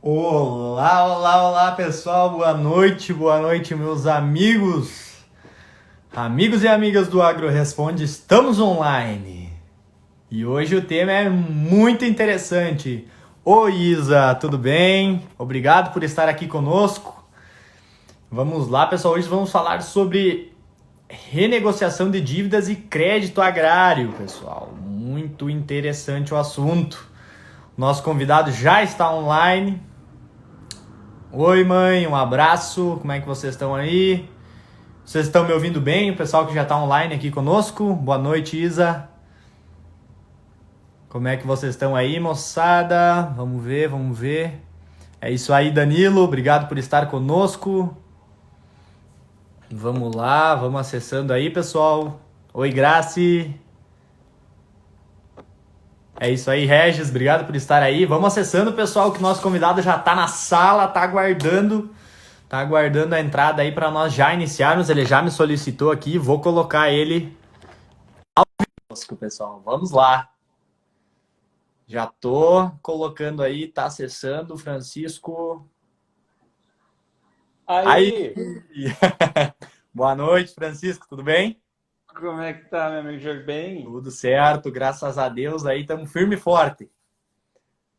Olá, olá, olá pessoal, boa noite meus amigos, amigos e amigas do Agro Responde, estamos online e hoje o tema é muito interessante. Oi Isa, tudo bem? Obrigado por estar aqui conosco. Vamos lá pessoal, hoje vamos falar sobre renegociação de dívidas e crédito agrário, pessoal, muito interessante o assunto. Nosso convidado já está online. Oi, mãe, um abraço. Como é que vocês estão aí? Vocês estão me ouvindo bem? O pessoal que já está online aqui conosco. Boa noite, Isa. Como é que vocês estão aí, moçada? Vamos ver, vamos ver. É isso aí, Danilo. Obrigado por estar conosco. Vamos lá, vamos acessando aí, pessoal. Oi, Grace. É isso aí, Regis. Obrigado por estar aí. Vamos acessando, pessoal, que o nosso convidado já está na sala, está aguardando. Tá aguardando a entrada aí para nós já iniciarmos. Ele já me solicitou aqui. Vou colocar ele ao vivo, pessoal. Vamos lá. Já tô colocando aí, tá acessando, Francisco. Aí. Aí, Boa noite, Francisco. Tudo bem? como é que tá, meu amigo Jorge? Bem? Tudo certo, graças a Deus. Aí estamos firme e forte.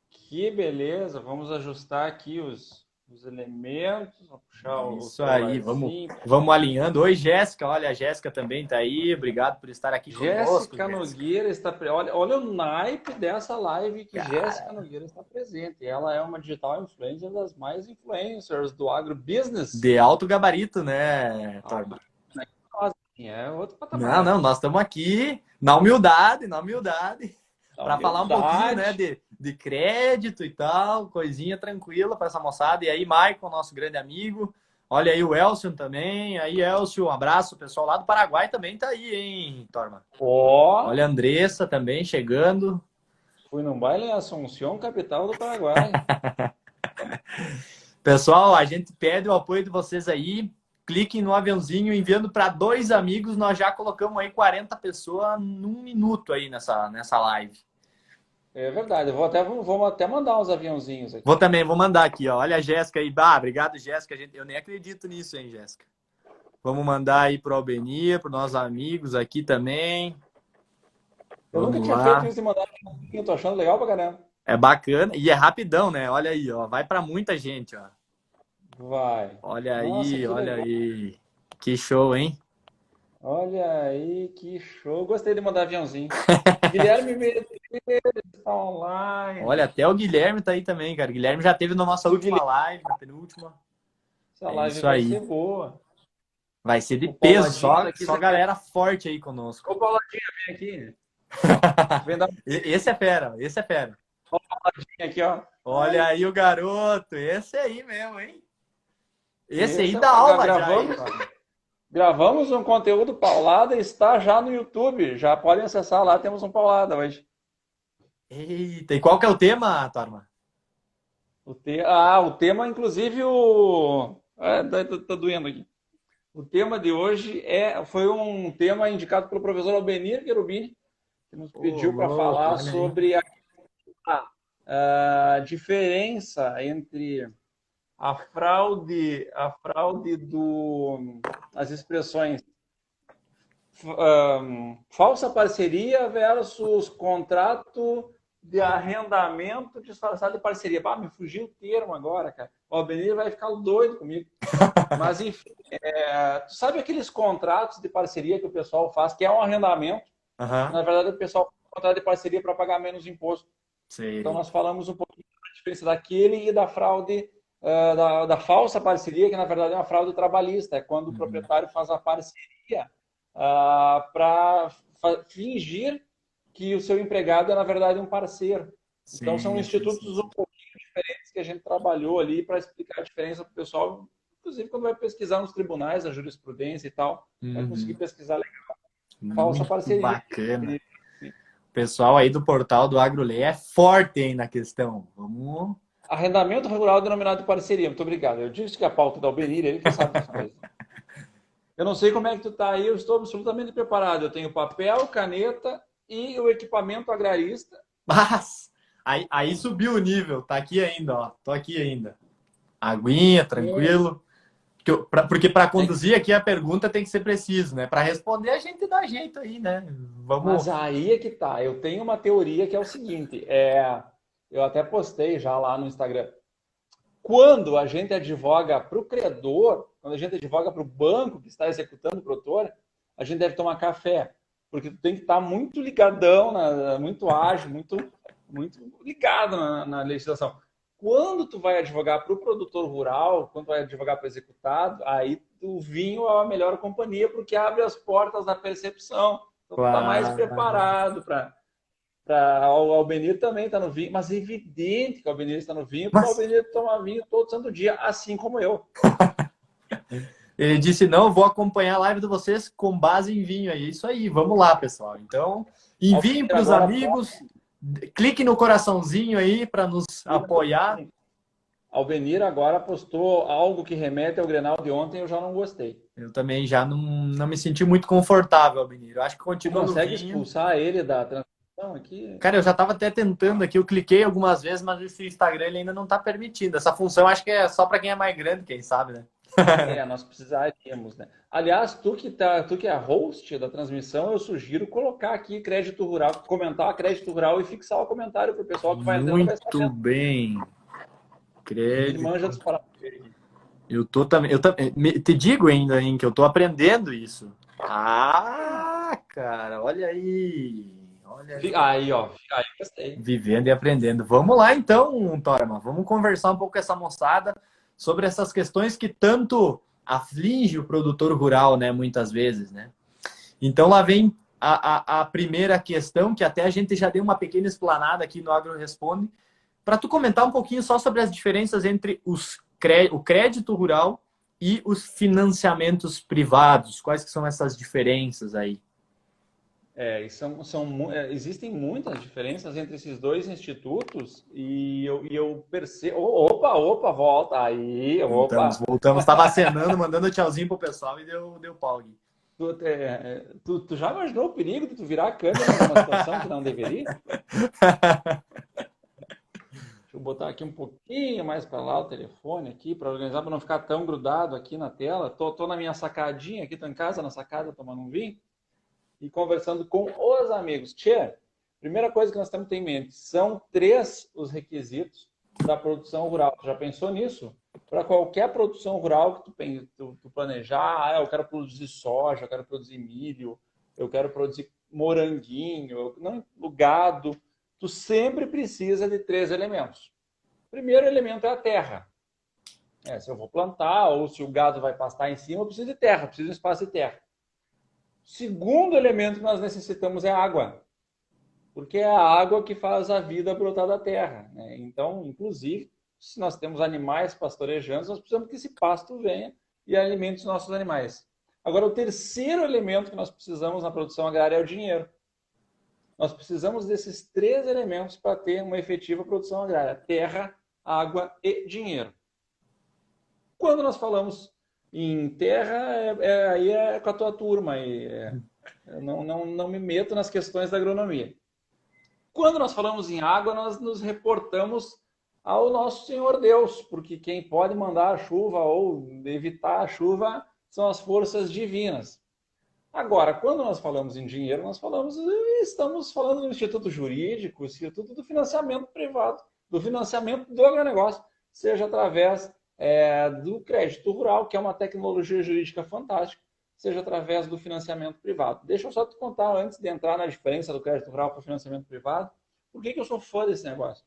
Que beleza, vamos ajustar aqui os elementos, vou puxar o Isso aí, vamos, celularzinho. vamos alinhando. Oi, Jéssica. Olha, a Jéssica também tá aí. Obrigado por estar aqui conosco, Jéssica Jéssica. Nogueira está olha o naipe dessa live que Cara, Jéssica Nogueira está presente. Ela é uma digital influencer das mais influencers do agrobusiness. de alto gabarito, né, Ah, Torba? é outro Não, patamar. não, nós estamos aqui na humildade, A para falar um pouquinho, né, humildade. de crédito e tal, coisinha tranquila para essa moçada. E aí, Maicon, nosso grande amigo. Olha aí o Elcio também. Aí, Elcio, um abraço. O pessoal lá do Paraguai também tá aí, hein, Torma? Ó, Olha a Andressa também chegando. fui num baile em Assunção, capital do Paraguai. Pessoal, a gente pede o apoio de vocês aí. Cliquem no aviãozinho enviando para 2 amigos. Nós já colocamos aí 40 pessoas num minuto aí nessa live. É verdade, vamos até mandar uns aviãozinhos aqui. Vou mandar aqui, ó. Olha a Jéssica aí. Ah, obrigado, Jéssica. Eu nem acredito nisso, hein, Jéssica. Vamos mandar aí pro Albenir, para nossos amigos aqui também. Eu nunca Vamos tinha feito lá. isso de mandar aviãozinho, tô achando legal pra caramba. É bacana e é rapidão, né? Olha aí, ó. Vai para muita gente, ó. Vai. Olha Nossa, aí, que olha legal. aí. Que show, hein? Olha aí, que show. Gostei de mandar aviãozinho. Guilherme Medeiros está Olha, online. até o Guilherme tá aí também, cara. O Guilherme já teve na nossa O última Guilherme, live, na penúltima. essa É live isso vai aí. ser boa. Vai ser de O peso, Pauladinho só, tá aqui. só galera forte aí conosco. Ô, Pauladinho, vem aqui. Vem dar Esse é fera, esse é fera. uma pauladinha aqui, ó. Olha aí o garoto, esse aí mesmo, hein? Esse aí Esse é dá aula já, hein, gravamos. cara? Gravamos um conteúdo paulada, está já no YouTube. Já podem acessar lá, temos um paulada hoje. Eita, e qual que é o tema, Torma? O tema, inclusive, tá doendo aqui. O tema de hoje foi um tema indicado pelo professor Albenir Cherubini, que nos Ô, pediu para louco, falar olha aí. sobre a diferença entre as expressões falsa parceria versus contrato de arrendamento disfarçado de parceria. Me fugiu o termo agora, cara. O Albenir vai ficar doido comigo. Mas, enfim, tu sabe aqueles contratos de parceria que o pessoal faz, que é um arrendamento? Aham, Na verdade, o pessoal faz um contrato de parceria para pagar menos imposto. Então, sei. nós falamos um pouquinho da diferença daquele e da fraude, da falsa parceria, que na verdade é uma fraude trabalhista. É quando o Uhum. proprietário faz a parceria para fingir que o seu empregado é, na verdade, um parceiro. Então, são Sim, sim, sim, institutos um sim. pouquinho diferentes que a gente trabalhou ali para explicar a diferença para o pessoal, inclusive quando vai pesquisar nos tribunais, a jurisprudência e tal, vai conseguir Uhum. pesquisar legal. Falsa Muito parceria. bacana. O pessoal aí do portal do AgroLei é forte, hein, na questão. Vamos. Arrendamento rural denominado de parceria. Muito obrigado. Eu disse que a pauta da Albenir, ele que sabe das coisas. Eu não sei como é que tu está aí, eu estou absolutamente preparado. Eu tenho papel, caneta e o equipamento agrarista. Mas Aí subiu o nível, tá aqui ainda, ó. Tô aqui ainda. Aguinha, tranquilo. Porque para conduzir aqui a pergunta tem que ser preciso, né? Para responder a gente dá jeito aí, né? Mas Vamos. aí é que tá. Eu tenho uma teoria que é o seguinte: eu até postei já lá no Instagram. Quando a gente advoga para o credor, quando a gente advoga para o banco que está executando o produtor, a gente deve tomar café, porque tu tem que estar muito ligadão, muito ágil, muito ligado na legislação. Quando tu vai advogar para o produtor rural, quando tu vai advogar para o executado, aí o vinho é a melhor companhia, porque abre as portas da percepção. Então tu está mais Claro. preparado para o Albenir também está no vinho, mas é evidente que o Albenir está no vinho, porque o Mas Albenir toma vinho todo santo dia, assim como eu. ele disse: não, vou acompanhar a live de vocês com base em vinho. É isso aí, vamos lá, pessoal. Então, enviem Albenir para os agora amigos, clique no coraçãozinho aí para nos apoiar. Albenir agora postou algo que remete ao Grenal de ontem, eu já não gostei. Eu também já não me senti muito confortável, Albinir. Eu acho que Tu continua no consegue vinho. expulsar ele da transmissão aqui? Cara, eu já estava até tentando aqui, eu cliquei algumas vezes, mas esse Instagram ele ainda não está permitindo. Essa função acho que é só para quem é mais grande, quem sabe, né? Nós precisaríamos, né? Aliás, tu que é host da transmissão, eu sugiro colocar aqui crédito rural, comentar crédito rural e fixar o comentário para o pessoal que vai entrando vai Muito sabendo. bem. Ele manja Crédito. dos paradas. Eu também te digo ainda, hein, que eu tô aprendendo isso. Ah, cara, olha aí. Olha aí. Aí, ó, aí gostei. Vivendo e aprendendo. Vamos lá então, Torma. Vamos conversar um pouco com essa moçada sobre essas questões que tanto aflige o produtor rural, né, muitas vezes, né? Então lá vem a primeira questão, que até a gente já deu uma pequena explanada aqui no Agro Responde, para tu comentar um pouquinho só sobre as diferenças entre o crédito rural e os financiamentos privados. Quais que são essas diferenças aí? Existem muitas diferenças entre esses dois institutos e eu percebo. Opa, volta aí, Voltamos, opa. voltamos. Estava acenando, mandando tchauzinho pro pessoal e deu pau aqui. Tu já imaginou o perigo de tu virar a câmera numa situação que não deveria? Deixa eu botar aqui um pouquinho mais para lá o telefone aqui para organizar para não ficar tão grudado aqui na tela. Tô na minha sacadinha aqui, tô em casa na sacada tomando um vinho e conversando com os amigos. Tchê, primeira coisa que nós temos que ter em mente, são 3 os requisitos da produção rural. Tu já pensou nisso? Para qualquer produção rural que tu planejar, eu quero produzir soja, eu quero produzir milho, eu quero produzir moranguinho, gado, tu sempre precisa de 3 elementos. O primeiro elemento é a terra. Se eu vou plantar ou se o gado vai pastar em cima, eu preciso de terra, preciso de um espaço de terra. Segundo elemento que nós necessitamos é água, porque é a água que faz a vida brotar da terra, né? Então, inclusive, se nós temos animais pastorejando, nós precisamos que esse pasto venha e alimente os nossos animais. Agora, o terceiro elemento que nós precisamos na produção agrária é o dinheiro. Nós precisamos desses 3 elementos para ter uma efetiva produção agrária: terra, água e dinheiro. Quando nós falamos em terra, aí é com a tua turma. Eu não me meto nas questões da agronomia. Quando nós falamos em água, nós nos reportamos ao nosso Senhor Deus, porque quem pode mandar a chuva ou evitar a chuva são as forças divinas. Agora, quando nós falamos em dinheiro, estamos falando do Instituto Jurídico, Instituto do Financiamento Privado, do financiamento do agronegócio, seja através do crédito rural, que é uma tecnologia jurídica fantástica, seja através do financiamento privado. Deixa eu só te contar, antes de entrar na diferença do crédito rural para o financiamento privado, por que eu sou fã desse negócio.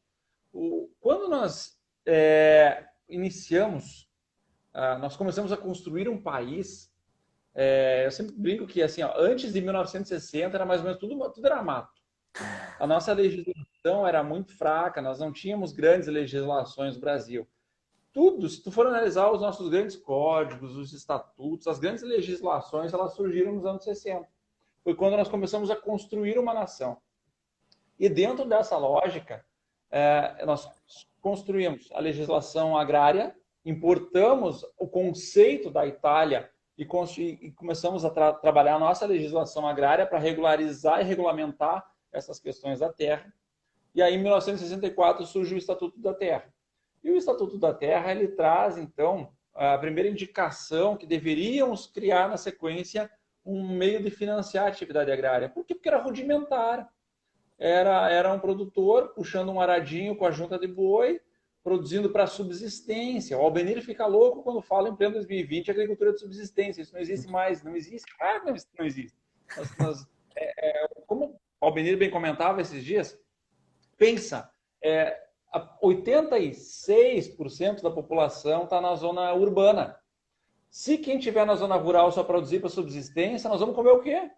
Quando nós nós começamos a construir um país, eu sempre brinco que assim, antes de 1960 era mais ou menos tudo era mato. A nossa legislação era muito fraca, nós não tínhamos grandes legislações no Brasil. Se tu for analisar os nossos grandes códigos, os estatutos, as grandes legislações, elas surgiram nos anos 60. Foi quando nós começamos a construir uma nação. E dentro dessa lógica, nós construímos a legislação agrária, importamos o conceito da Itália e começamos a trabalhar a nossa legislação agrária para regularizar e regulamentar essas questões da terra. E aí, em 1964, surge o Estatuto da Terra. E o Estatuto da Terra, ele traz, então, a primeira indicação que deveríamos criar na sequência um meio de financiar a atividade agrária. Por quê? Porque era rudimentar. Era um produtor puxando um aradinho com a junta de boi, produzindo para subsistência. O Albenir fica louco quando fala em pleno 2020 agricultura de subsistência. Isso não existe mais. Não existe. Claro que não existe. Como o Albenir bem comentava esses dias, pensa, 86% da população está na zona urbana. Se quem estiver na zona rural só produzir para subsistência, nós vamos comer o quê?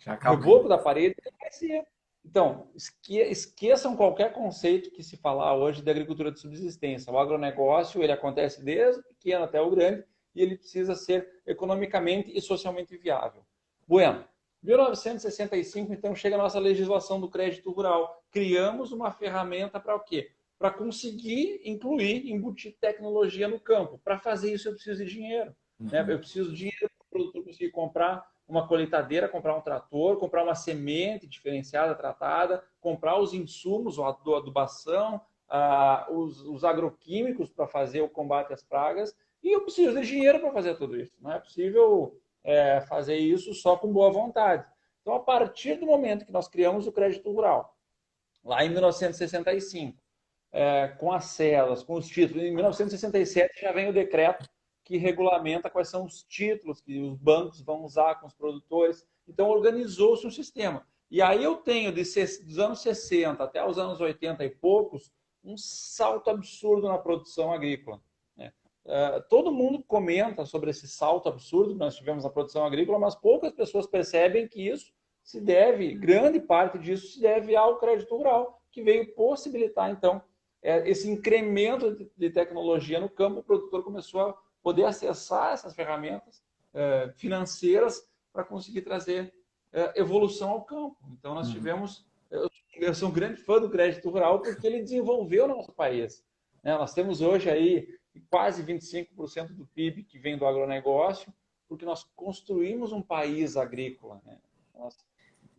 O reboco da parede vai ser. Então, esqueçam qualquer conceito que se falar hoje de agricultura de subsistência. O agronegócio, ele acontece desde o pequeno até o grande e ele precisa ser economicamente e socialmente viável. Bueno, 1965, então, chega a nossa legislação do crédito rural. Criamos uma ferramenta para o quê? Para conseguir embutir tecnologia no campo. Para fazer isso, eu preciso de dinheiro. Né? Eu preciso de dinheiro para o produtor conseguir comprar uma colheitadeira, comprar um trator, comprar uma semente diferenciada, tratada, comprar os insumos, a adubação, os agroquímicos para fazer o combate às pragas, e eu preciso de dinheiro para fazer tudo isso. Não é possível fazer isso só com boa vontade. Então, a partir do momento que nós criamos o crédito rural, lá em 1965, com as células, com os títulos, em 1967 já vem o decreto que regulamenta quais são os títulos que os bancos vão usar com os produtores. Então, organizou-se um sistema. E aí eu tenho, dos anos 60 até os anos 80 e poucos, um salto absurdo na produção agrícola. Todo mundo comenta sobre esse salto absurdo que nós tivemos na produção agrícola, mas poucas pessoas percebem que isso se deve, grande parte disso se deve ao crédito rural, que veio possibilitar, então, esse incremento de tecnologia no campo. O produtor começou a poder acessar essas ferramentas financeiras para conseguir trazer evolução ao campo. Então, nós tivemos... Eu sou um grande fã do crédito rural porque ele desenvolveu o nosso país. Nós temos hoje aí quase 25% do PIB que vem do agronegócio, porque nós construímos um país agrícola.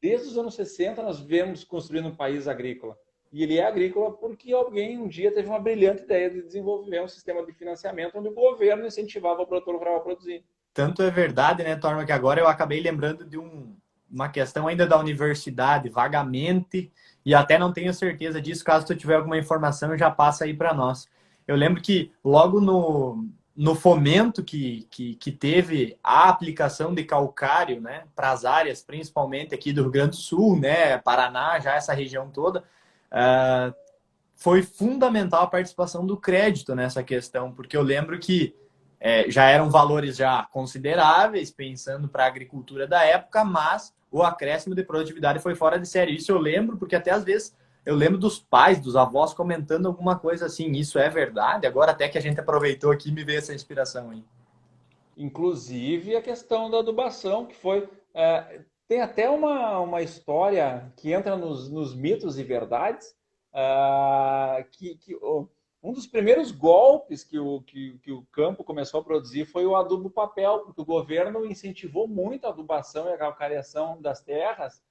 Desde os anos 60, nós vemos construindo um país agrícola. E ele é agrícola porque alguém um dia teve uma brilhante ideia de desenvolver um sistema de financiamento onde o governo incentivava o produtor rural a produzir. Tanto é verdade, né, Torma, que agora eu acabei lembrando de uma questão ainda da universidade, vagamente, e até não tenho certeza disso. Caso tu tiver alguma informação, já passa aí para nós. Eu lembro que logo no fomento que teve a aplicação de calcário, né, para as áreas, principalmente aqui do Rio Grande do Sul, né, Paraná, já essa região toda, foi fundamental a participação do crédito nessa questão, porque eu lembro que já eram valores já consideráveis, pensando para a agricultura da época, mas o acréscimo de produtividade foi fora de série. Isso eu lembro, porque até às vezes eu lembro dos pais, dos avós comentando alguma coisa assim. Isso é verdade? Agora até que a gente aproveitou aqui, me veio essa inspiração aí. Inclusive a questão da adubação, que foi... tem até uma história que entra nos mitos e verdades, um dos primeiros golpes que o campo começou a produzir foi o adubo papel, porque o governo incentivou muito a adubação e a calcariação das terras.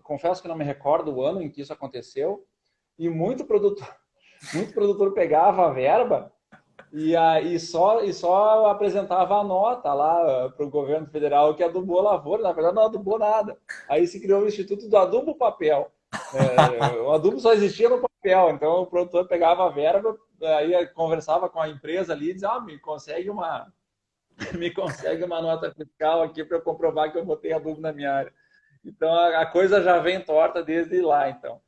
Confesso que não me recordo o ano em que isso aconteceu, e muito produtor pegava a verba e só apresentava a nota lá para o governo federal que adubou a lavoura. Na verdade, não adubou nada. Aí se criou o Instituto do Adubo Papel. O adubo só existia no papel, então o produtor pegava a verba, aí conversava com a empresa ali e dizia: me consegue uma nota fiscal aqui para eu comprovar que eu botei adubo na minha área. Então a coisa já vem torta desde lá. Então,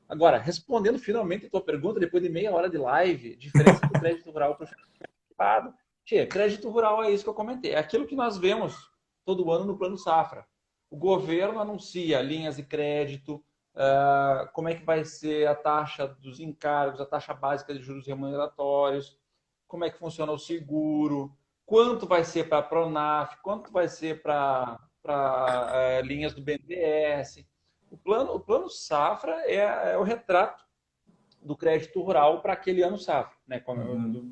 agora, respondendo finalmente a tua pergunta, depois de meia hora de live, diferença do crédito rural para o financiado. Crédito rural é isso que eu comentei, é aquilo que nós vemos todo ano no Plano Safra. O governo anuncia linhas de crédito, como é que vai ser a taxa dos encargos, a taxa básica de juros remuneratórios, como é que funciona o seguro, quanto vai ser para a Pronaf, quanto vai ser para linhas do BNDES. O plano Safra é o retrato do crédito rural para aquele ano Safra, né?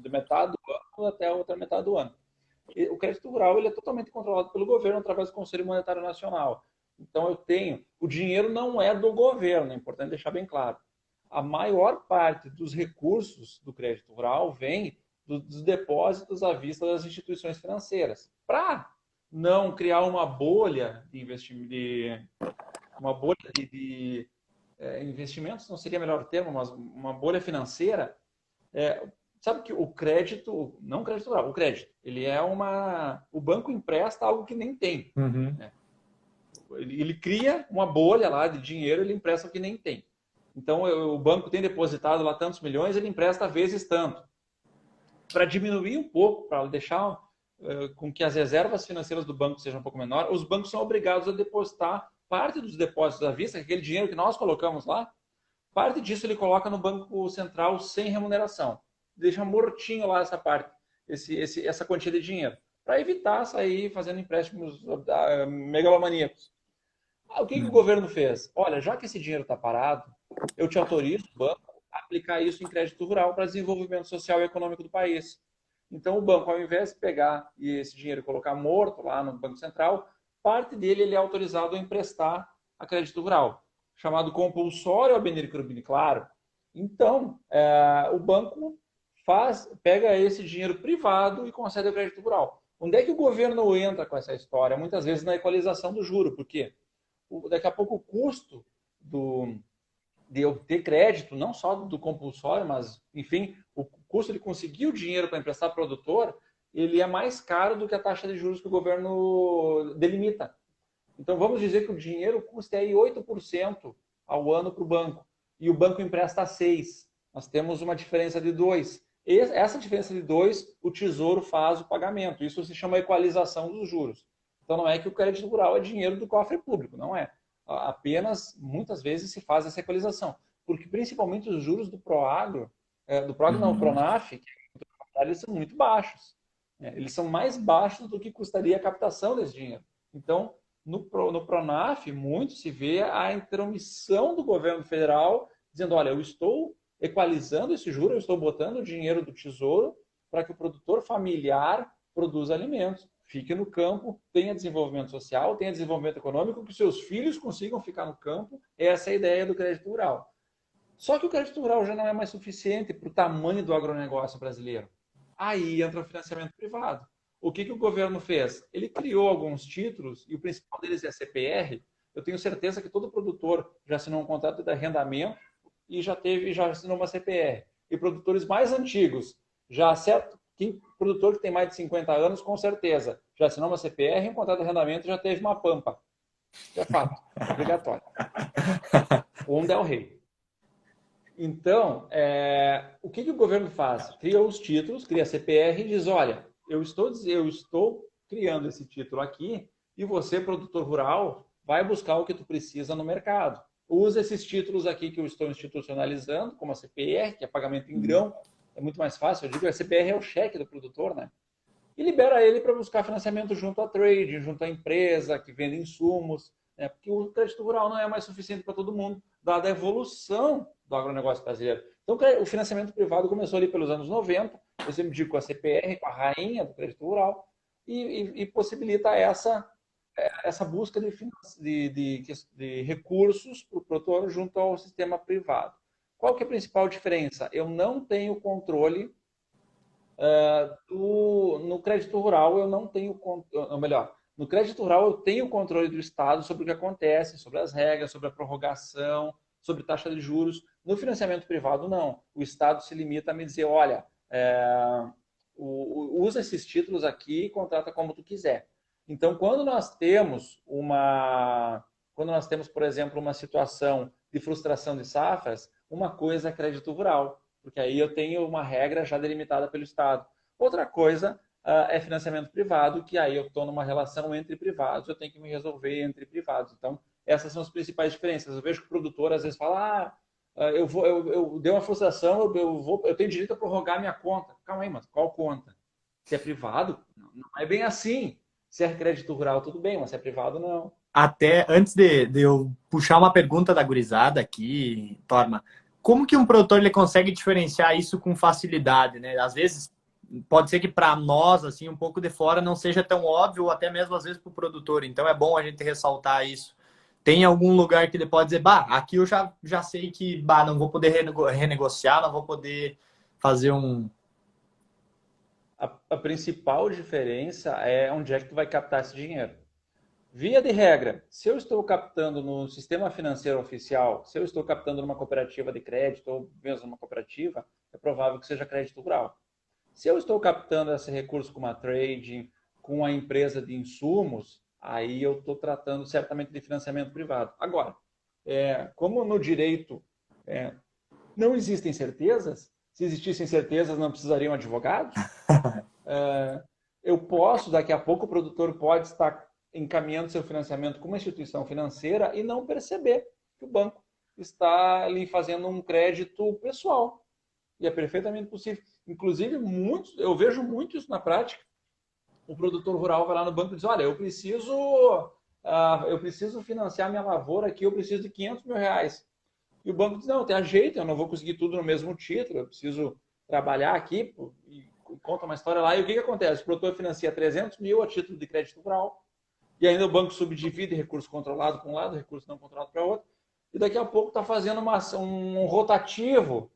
De metade do ano até a outra metade do ano. O crédito rural ele é totalmente controlado pelo governo através do Conselho Monetário Nacional. Então eu tenho... O dinheiro não é do governo, é importante deixar bem claro. A maior parte dos recursos do crédito rural vem dos depósitos à vista das instituições financeiras. Para não criar uma bolha de investimento, uma bolha de investimentos, não seria melhor termo, mas uma bolha financeira. Sabe que o crédito, não o crédito rural, o crédito, ele é o banco empresta algo que nem tem. Uhum. Né? Ele cria uma bolha lá de dinheiro, ele empresta o que nem tem. Então, o banco tem depositado lá tantos milhões, ele empresta vezes tanto. Para diminuir um pouco, para deixar com que as reservas financeiras do banco sejam um pouco menores, os bancos são obrigados a depositar parte dos depósitos à vista, aquele dinheiro que nós colocamos lá, parte disso ele coloca no Banco Central sem remuneração. Deixa mortinho lá essa parte, essa quantia de dinheiro, para evitar sair fazendo empréstimos megalomaníacos. O que o governo fez? Olha, já que esse dinheiro está parado, eu te autorizo, o banco, a aplicar isso em crédito rural para desenvolvimento social e econômico do país. Então, o banco, ao invés de pegar esse dinheiro e colocar morto lá no Banco Central, parte dele ele é autorizado a emprestar a crédito rural, chamado compulsório, Albenir Curubini, claro. Então, o banco pega esse dinheiro privado e concede ao crédito rural. Onde é que o governo entra com essa história? Muitas vezes na equalização do juro, porque daqui a pouco o custo de obter crédito, não só do compulsório, mas, enfim, o custo de conseguir o dinheiro para emprestar ao produtor, ele é mais caro do que a taxa de juros que o governo delimita. Então, vamos dizer que o dinheiro custa aí 8% ao ano para o banco, e o banco empresta 6%. Nós temos uma diferença de 2%. Essa diferença de 2%, o Tesouro faz o pagamento. Isso se chama equalização dos juros. Então, não é que o crédito rural é dinheiro do cofre público, não é. Apenas, muitas vezes, se faz essa equalização. Porque, principalmente, os juros do Proagro, o Pronaf, eles são muito baixos. Eles são mais baixos do que custaria a captação desse dinheiro. Então, no Pronaf, muito se vê a intromissão do governo federal, dizendo, olha, eu estou equalizando esse juro, eu estou botando o dinheiro do Tesouro para que o produtor familiar produza alimentos, fique no campo, tenha desenvolvimento social, tenha desenvolvimento econômico, que seus filhos consigam ficar no campo. Essa é a ideia do crédito rural. Só que o crédito rural já não é mais suficiente para o tamanho do agronegócio brasileiro. Aí entra o financiamento privado. O que o governo fez? Ele criou alguns títulos, e o principal deles é a CPR. Eu tenho certeza que todo produtor já assinou um contrato de arrendamento e já assinou uma CPR. E produtores mais antigos, produtor que tem mais de 50 anos, com certeza, já assinou uma CPR, um contrato de arrendamento, já teve uma pampa. Isso é fato, obrigatório. Ou um Del Rey. Então, o que o governo faz? Cria os títulos, cria a CPR e diz, olha, eu estou criando esse título aqui e você, produtor rural, vai buscar o que tu precisa no mercado. Usa esses títulos aqui que eu estou institucionalizando, como a CPR, que é pagamento em grão, é muito mais fácil. Eu digo que a CPR é o cheque do produtor, né? E libera ele para buscar financiamento junto à trade, junto à empresa que vende insumos, né? Porque o crédito rural não é mais suficiente para todo mundo, dada a evolução do agronegócio brasileiro. Então, o financiamento privado começou ali pelos anos 90, eu sempre digo com a CPR, com a rainha do crédito rural, e possibilita essa busca de recursos para o produtor junto ao sistema privado. Qual que é a principal diferença? Eu não tenho controle no crédito rural, eu não tenho ou melhor, no crédito rural eu tenho controle do Estado sobre o que acontece, sobre as regras, sobre a prorrogação, sobre taxa de juros. No financiamento privado, não. O Estado se limita a me dizer, olha, usa esses títulos aqui e contrata como tu quiser. Então, quando nós temos, por exemplo, uma situação de frustração de safras, uma coisa é crédito rural, porque aí eu tenho uma regra já delimitada pelo Estado. Outra coisa é financiamento privado, que aí eu estou numa relação entre privados, eu tenho que me resolver entre privados. Então, essas são as principais diferenças. Eu vejo que o produtor às vezes fala, eu dei uma frustração, eu tenho direito a prorrogar minha conta. Calma aí, mas qual conta? Se é privado, não é bem assim. Se é crédito rural, tudo bem, mas se é privado, não. Até antes de eu puxar uma pergunta da gurizada aqui, Torma, como que um produtor ele consegue diferenciar isso com facilidade, né? Às vezes, pode ser que para nós, assim, um pouco de fora, não seja tão óbvio, ou até mesmo às vezes para o produtor. Então, é bom a gente ressaltar isso. Tem algum lugar que ele pode dizer, bah, aqui eu já sei que, bah, não vou poder renegociar, não vou poder fazer um... A principal diferença é onde é que tu vai captar esse dinheiro. Via de regra, se eu estou captando no sistema financeiro oficial, se eu estou captando numa cooperativa de crédito ou mesmo numa cooperativa, é provável que seja crédito rural. Se eu estou captando esse recurso com uma trading, com a empresa de insumos, aí eu estou tratando certamente de financiamento privado. Agora, como no direito não existem certezas, se existissem certezas não precisariam advogados, eu posso, daqui a pouco o produtor pode estar encaminhando seu financiamento com uma instituição financeira e não perceber que o banco está ali fazendo um crédito pessoal. E é perfeitamente possível. Inclusive, eu vejo muito isso na prática. O produtor rural vai lá no banco e diz, olha, eu preciso financiar minha lavoura aqui, eu preciso de 500 mil reais. E o banco diz, não, tem jeito, eu não vou conseguir tudo no mesmo título, eu preciso trabalhar aqui, e conta uma história lá. E o que acontece? O produtor financia 300 mil a título de crédito rural, e ainda o banco subdivide recurso controlado para um lado, recurso não controlado para outro, e daqui a pouco está fazendo um rotativo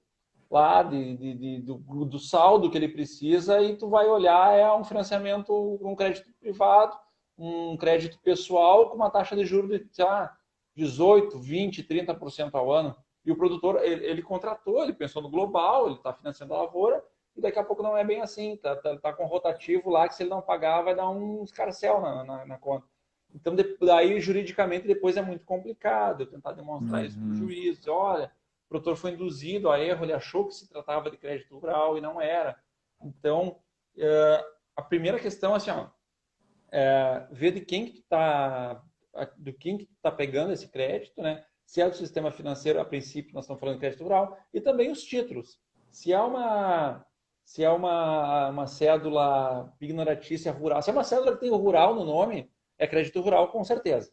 lá do saldo que ele precisa, e tu vai olhar, é um financiamento, um crédito privado, um crédito pessoal com uma taxa de juros de, sei lá, 18, 20, 30% ao ano. E o produtor, ele contratou, ele pensou no global, ele está financiando a lavoura, e daqui a pouco não é bem assim, tá com rotativo lá, que se ele não pagar vai dar um escarcéu na conta. Então, daí, juridicamente, depois é muito complicado eu tentar demonstrar isso para o juiz. Olha, o produtor foi induzido a erro, ele achou que se tratava de crédito rural e não era. Então, a primeira questão é assim, ó, ver de quem que tá pegando esse crédito, né? Se é do sistema financeiro, a princípio nós estamos falando de crédito rural, e também os títulos. Se é uma cédula pignoratícia rural, se é uma cédula que tem o rural no nome, é crédito rural com certeza.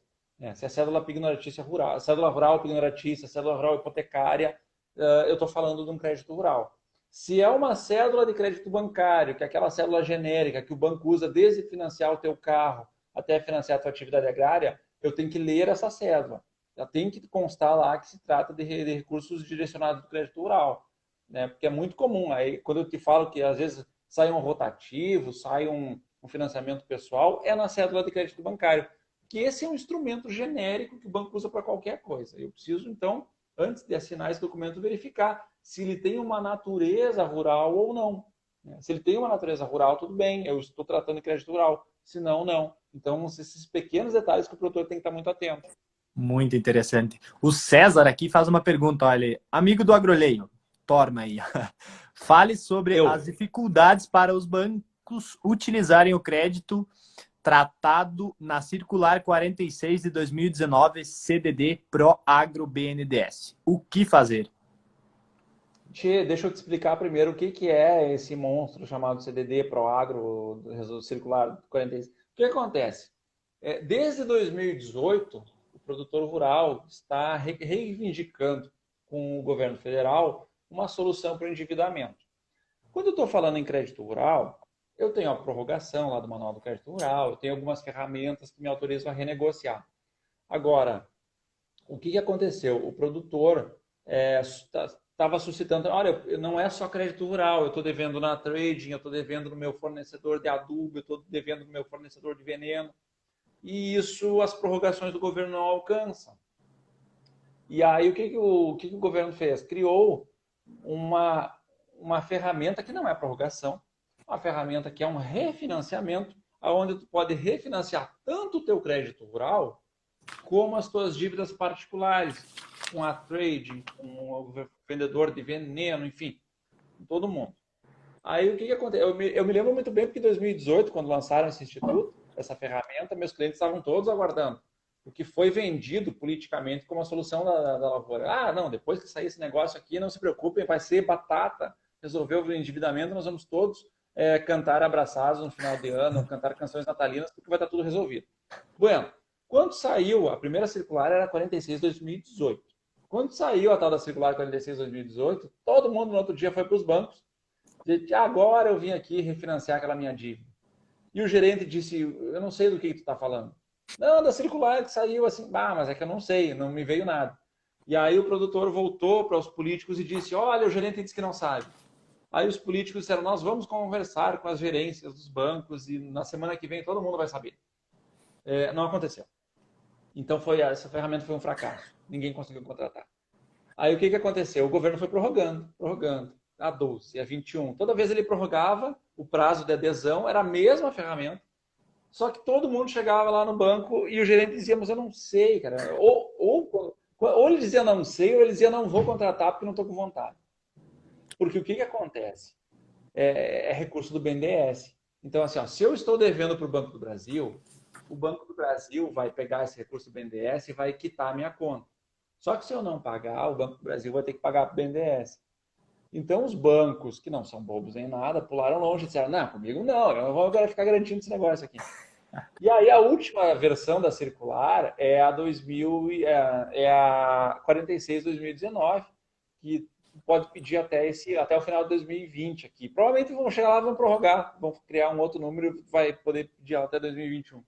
Se é cédula pignoratícia rural, cédula rural pignoratícia, cédula rural hipotecária, eu estou falando de um crédito rural. Se é uma cédula de crédito bancário, que é aquela cédula genérica que o banco usa desde financiar o teu carro até financiar a tua atividade agrária, eu tenho que ler essa cédula. Já tem que constar lá que se trata de recursos direcionados do crédito rural, né? Porque é muito comum. Aí, quando eu te falo que às vezes sai um rotativo, sai um financiamento pessoal, é na cédula de crédito bancário. Que esse é um instrumento genérico que o banco usa para qualquer coisa. Eu preciso, então, antes de assinar esse documento, verificar se ele tem uma natureza rural ou não. Se ele tem uma natureza rural, tudo bem, eu estou tratando de crédito rural. Se não, não. Então, esses pequenos detalhes que o produtor tem que estar muito atento. Muito interessante. O César aqui faz uma pergunta, olha, amigo do Agroleio, Torma aí. Fale sobre as dificuldades para os bancos utilizarem o crédito tratado na Circular 46 de 2019 CDD Pro Agro BNDES. O que fazer? Deixa eu te explicar primeiro o que é esse monstro chamado CDD Pro Agro Circular 46. O que acontece? Desde 2018, o produtor rural está reivindicando com o governo federal uma solução para o endividamento. Quando eu estou falando em crédito rural, eu tenho a prorrogação lá do Manual do Crédito Rural, eu tenho algumas ferramentas que me autorizam a renegociar. Agora, o que aconteceu? O produtor estava suscitando, olha, não é só crédito rural, eu estou devendo na trading, eu estou devendo no meu fornecedor de adubo, eu estou devendo no meu fornecedor de veneno. E isso as prorrogações do governo não alcançam. E aí o que o governo fez? Criou uma ferramenta que não é prorrogação, uma ferramenta que é um refinanciamento, onde tu pode refinanciar tanto o teu crédito rural como as tuas dívidas particulares, com a trading, com o vendedor de veneno, enfim, com todo mundo. Aí o que acontece? Eu me lembro muito bem porque em 2018, quando lançaram esse instituto, essa ferramenta, meus clientes estavam todos aguardando, porque foi vendido politicamente como a solução da lavoura. Ah, não, depois que sair esse negócio aqui, não se preocupem, vai ser batata, resolveu o endividamento, nós vamos todos cantar abraçados no final de ano, cantar canções natalinas, porque vai estar tudo resolvido. Bueno, quando saiu, a primeira circular era 46 de 2018. Quando saiu a tal da circular 46 de 2018, todo mundo no outro dia foi para os bancos, disse, agora eu vim aqui refinanciar aquela minha dívida. E o gerente disse, eu não sei do que tu está falando. Não, da circular que saiu assim, mas é que eu não sei, não me veio nada. E aí o produtor voltou para os políticos e disse, olha, o gerente disse que não sabe. Aí os políticos disseram, nós vamos conversar com as gerências dos bancos e na semana que vem todo mundo vai saber. Não aconteceu. Então essa ferramenta foi um fracasso. Ninguém conseguiu contratar. Aí o que aconteceu? O governo foi prorrogando. A 12, a 21. Toda vez ele prorrogava, o prazo de adesão era a mesma ferramenta, só que todo mundo chegava lá no banco e o gerente dizia, mas eu não sei, cara. Ou ele dizia não sei, ou ele dizia não vou contratar porque não estou com vontade. Porque o que acontece? É recurso do BNDES. Então, assim, ó, se eu estou devendo para o Banco do Brasil, o Banco do Brasil vai pegar esse recurso do BNDES e vai quitar a minha conta. Só que se eu não pagar, o Banco do Brasil vai ter que pagar para o BNDES. Então, os bancos, que não são bobos nem nada, pularam longe e disseram, não, comigo não, eu não vou ficar garantindo esse negócio aqui. E aí a última versão da circular é a 46/2019, que pode pedir até o final de 2020 aqui. Provavelmente vão chegar lá, vão prorrogar, vão criar um outro número e vai poder pedir até 2021.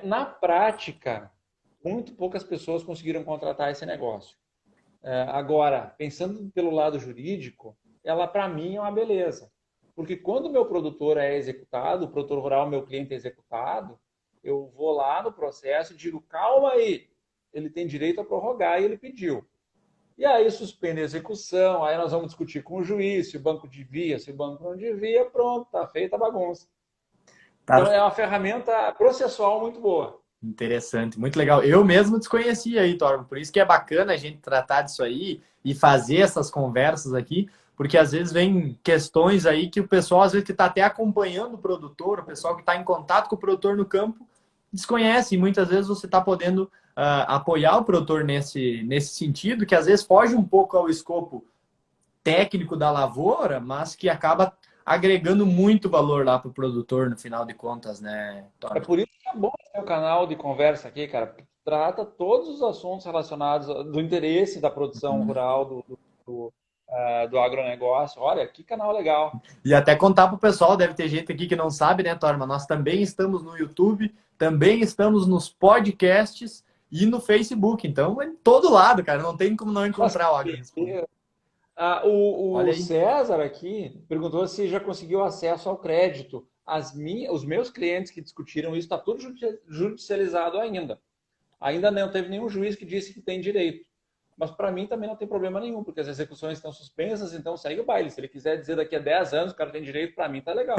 Na prática, muito poucas pessoas conseguiram contratar esse negócio. Agora, pensando pelo lado jurídico, ela para mim é uma beleza. Porque quando o meu produtor é executado, o produtor rural, meu cliente é executado, eu vou lá no processo e digo, calma aí, ele tem direito a prorrogar e ele pediu. E aí suspende a execução, aí nós vamos discutir com o juiz se o banco devia, se o banco não devia, pronto, tá feita a bagunça. Tá Então é uma ferramenta processual muito boa. interessante, muito legal. Eu mesmo desconhecia aí, Tormo, por isso que é bacana a gente tratar disso aí e fazer essas conversas aqui, porque às vezes vem questões aí que o pessoal, às vezes, que está até acompanhando o produtor, o pessoal que está em contato com o produtor no campo, desconhece, e muitas vezes você está podendo apoiar o produtor nesse sentido, que às vezes foge um pouco ao escopo técnico da lavoura, mas que acaba agregando muito valor lá para o produtor no final de contas, né, É Tormo? por isso que é bom ter o canal de conversa aqui, cara, porque trata todos os assuntos relacionados do interesse da produção rural, do agronegócio. Olha, que canal legal. E até contar para o pessoal, deve ter gente aqui que não sabe, né, Torma? Nós também estamos no YouTube, também estamos nos podcasts e no Facebook. Então, é em todo lado, cara. Não tem como não Nossa, encontrar o Agro que Responde. beleza. O Olha aí. César aqui perguntou se já conseguiu acesso ao crédito. Os meus clientes que discutiram isso, está tudo judicializado ainda. Ainda não teve nenhum juiz que disse que tem direito. Mas para mim também não tem problema nenhum, porque as execuções estão suspensas, então segue o baile. Se ele quiser dizer daqui a 10 anos o cara tem direito, para mim tá legal.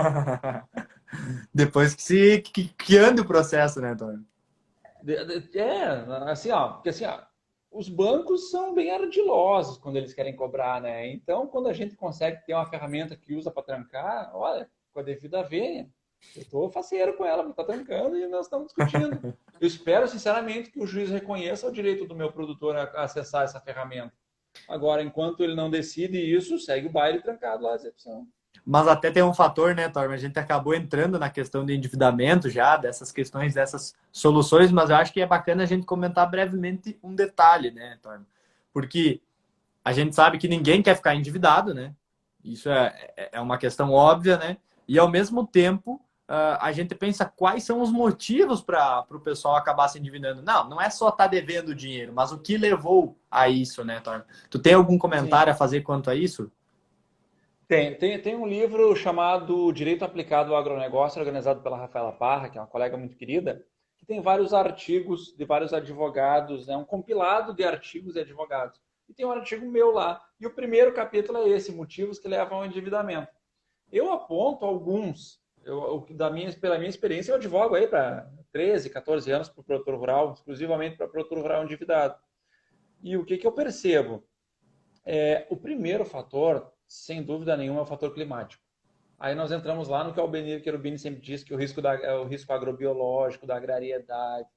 Depois que ande o processo, né, Torma? Assim, ó, porque assim, ó, os bancos são bem ardilosos quando eles querem cobrar, né? Então, quando a gente consegue ter uma ferramenta que usa para trancar, olha, com a devida vênia, eu estou faceiro com ela, está trancando e nós estamos discutindo. Eu espero, sinceramente, que o juiz reconheça o direito do meu produtor a acessar essa ferramenta. Agora, enquanto ele não decide isso, segue o baile trancado lá a execução. Mas até tem um fator, né, Torma? A gente acabou entrando na questão do endividamento já, dessas questões, dessas soluções, mas eu acho que é bacana a gente comentar brevemente um detalhe, né, Torma? Porque a gente sabe que ninguém quer ficar endividado, né? Isso é uma questão óbvia, né? E ao mesmo tempo, a gente pensa quais são os motivos para o pessoal acabar se endividando. Não, não é só estar devendo dinheiro, mas o que levou a isso, né, Torma? Tu tem algum Sim. comentário a fazer quanto a isso? Tem um livro chamado Direito Aplicado ao Agronegócio, organizado pela Rafaela Parra, que é uma colega muito querida, que tem vários artigos de vários advogados, é um compilado de artigos de advogados. E tem um artigo meu lá. E o primeiro capítulo é esse, motivos que levam ao endividamento. Eu aponto alguns, pela minha experiência, eu advogo aí para 13, 14 anos para o produtor rural, exclusivamente para o produtor rural endividado. E o que eu percebo? O primeiro fator, sem dúvida nenhuma, é o fator climático. Aí nós entramos lá no que o Albenir Cherubini sempre diz, que é o risco agrobiológico, da agrariedade.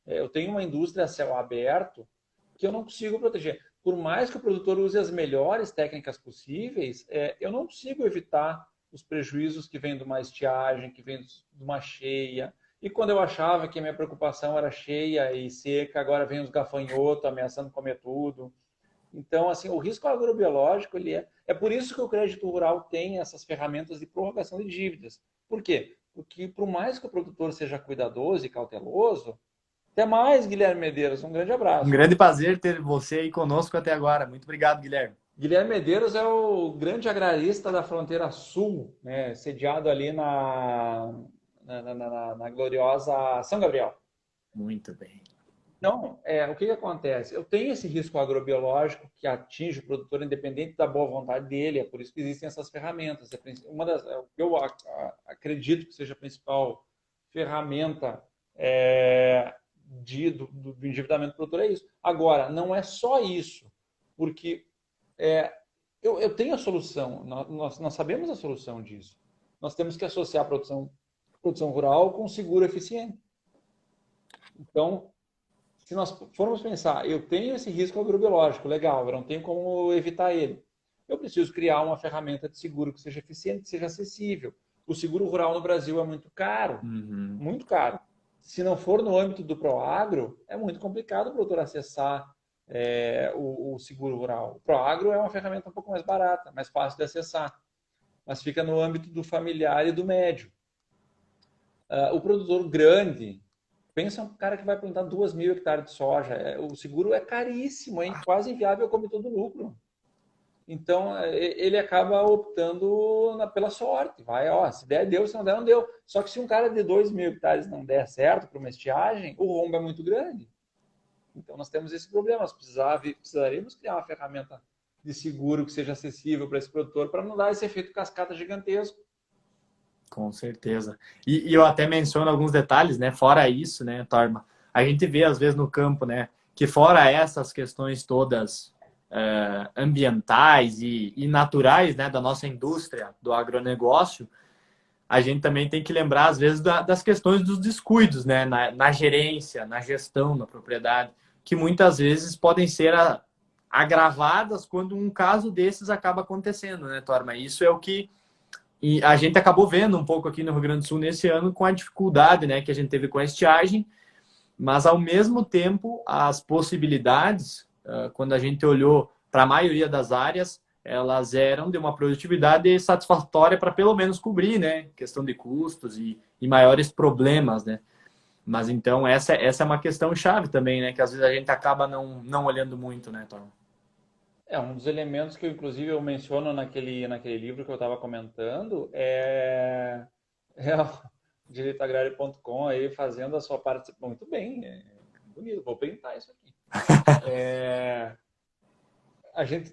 Eu tenho uma indústria a céu aberto que eu não consigo proteger. Por mais que o produtor use as melhores técnicas possíveis, eu não consigo evitar os prejuízos que vêm de uma estiagem, que vêm de uma cheia. E quando eu achava que a minha preocupação era cheia e seca, agora vem os gafanhotos ameaçando comer tudo. Então, assim, o risco agrobiológico, ele é por isso que o crédito rural tem essas ferramentas de prorrogação de dívidas. Por quê? porque por mais que o produtor seja cuidadoso e cauteloso, até mais, Guilherme Medeiros, um grande Um abraço. grande prazer ter você aí conosco até agora. Muito obrigado, Guilherme. Guilherme Medeiros é o grande agrarista da fronteira sul, né, sediado ali na gloriosa São Gabriel. Muito bem. Então, o que acontece? Eu tenho esse risco agrobiológico que atinge o produtor independente da boa vontade dele, é por isso que existem essas ferramentas. Eu acredito que seja a principal ferramenta do endividamento do produtor é isso. Agora, não é só isso, porque eu tenho a solução, nós sabemos a solução disso. Nós temos que associar a produção rural com seguro eficiente. Então, se nós formos pensar, eu tenho esse risco agrobiológico, legal, eu não tenho como evitar ele. Eu preciso criar uma ferramenta de seguro que seja eficiente, que seja acessível. O seguro rural no Brasil é muito caro, muito caro. Se não for no âmbito do Proagro, é muito complicado o produtor acessar o seguro rural. O Proagro é uma ferramenta um pouco mais barata, mais fácil de acessar, mas fica no âmbito do familiar e do médio. O produtor grande, pensa um cara que vai plantar 2.000 hectares de soja. O seguro é caríssimo, é quase inviável como todo lucro. Então, ele acaba optando pela sorte. Vai, ó, se der, deu, se não der, não deu. Só que se um cara de 2.000 hectares não der certo para uma estiagem, o rombo é muito grande. Então, nós temos esse problema. Nós precisaríamos criar uma ferramenta de seguro que seja acessível para esse produtor, para não dar esse efeito cascata gigantesco. Com certeza. E eu até menciono alguns detalhes, né? Fora isso, né, Torma? A gente vê, às vezes, no campo, né? Que fora essas questões todas ambientais e naturais, né? Da nossa indústria, do agronegócio, a gente também tem que lembrar, às vezes, das questões dos descuidos, né? Na gerência, na gestão, na propriedade, que muitas vezes podem ser agravadas quando um caso desses acaba acontecendo, né, Torma? Isso é o que e a gente acabou vendo um pouco aqui no Rio Grande do Sul nesse ano com a dificuldade, né, que a gente teve com a estiagem, mas ao mesmo tempo as possibilidades, quando a gente olhou para a maioria das áreas, elas eram de uma produtividade satisfatória para pelo menos cobrir, né, questão de custos e maiores problemas, né. Mas então essa é uma questão chave também, né, que às vezes a gente acaba não olhando muito, né, Tom? Um dos elementos que inclusive eu menciono naquele livro que eu estava comentando é o direitoagrario.com aí fazendo a sua parte. Muito bem, bonito, vou printar isso aqui. A gente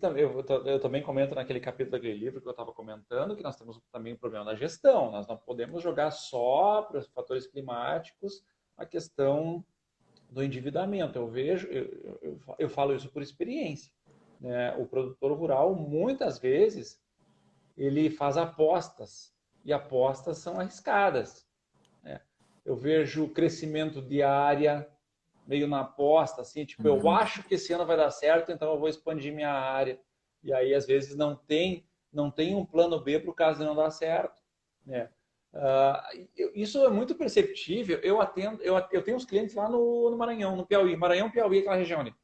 eu também comento naquele capítulo daquele livro que eu estava comentando que nós temos também um problema da gestão. Nós não podemos jogar só para os fatores climáticos a questão do endividamento. Eu falo isso por experiência. Né? O produtor rural, muitas vezes, ele faz apostas, e apostas são arriscadas. Né? Eu vejo crescimento de área meio na aposta, assim, tipo, eu acho que esse ano vai dar certo, então eu vou expandir minha área. E aí, às vezes, não tem um plano B para o caso de não dar certo. Né? Isso é muito perceptível. Eu tenho uns clientes lá no Maranhão, no Piauí. Maranhão, Piauí, aquela região ali.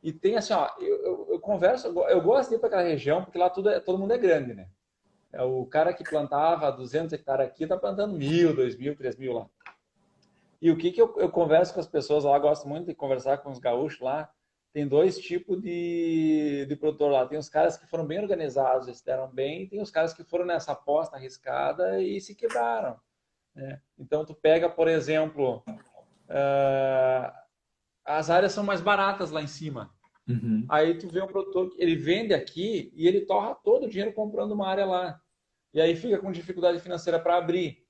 E tem assim, ó, eu converso, eu gosto de ir para aquela região, porque lá todo mundo é grande, né? O cara que plantava 200 hectares aqui está plantando 1.000, 2.000, 3.000 lá. E o que eu converso com as pessoas lá, gosto muito de conversar com os gaúchos lá. Tem dois tipos de produtor lá. Tem os caras que foram bem organizados, eles deram bem, e tem os caras que foram nessa aposta arriscada e se quebraram. Né? Então, tu pega, por exemplo, as áreas são mais baratas lá em cima. Aí tu vê um produtor que ele vende aqui e ele torra todo o dinheiro comprando uma área lá. E aí fica com dificuldade financeira para abrir.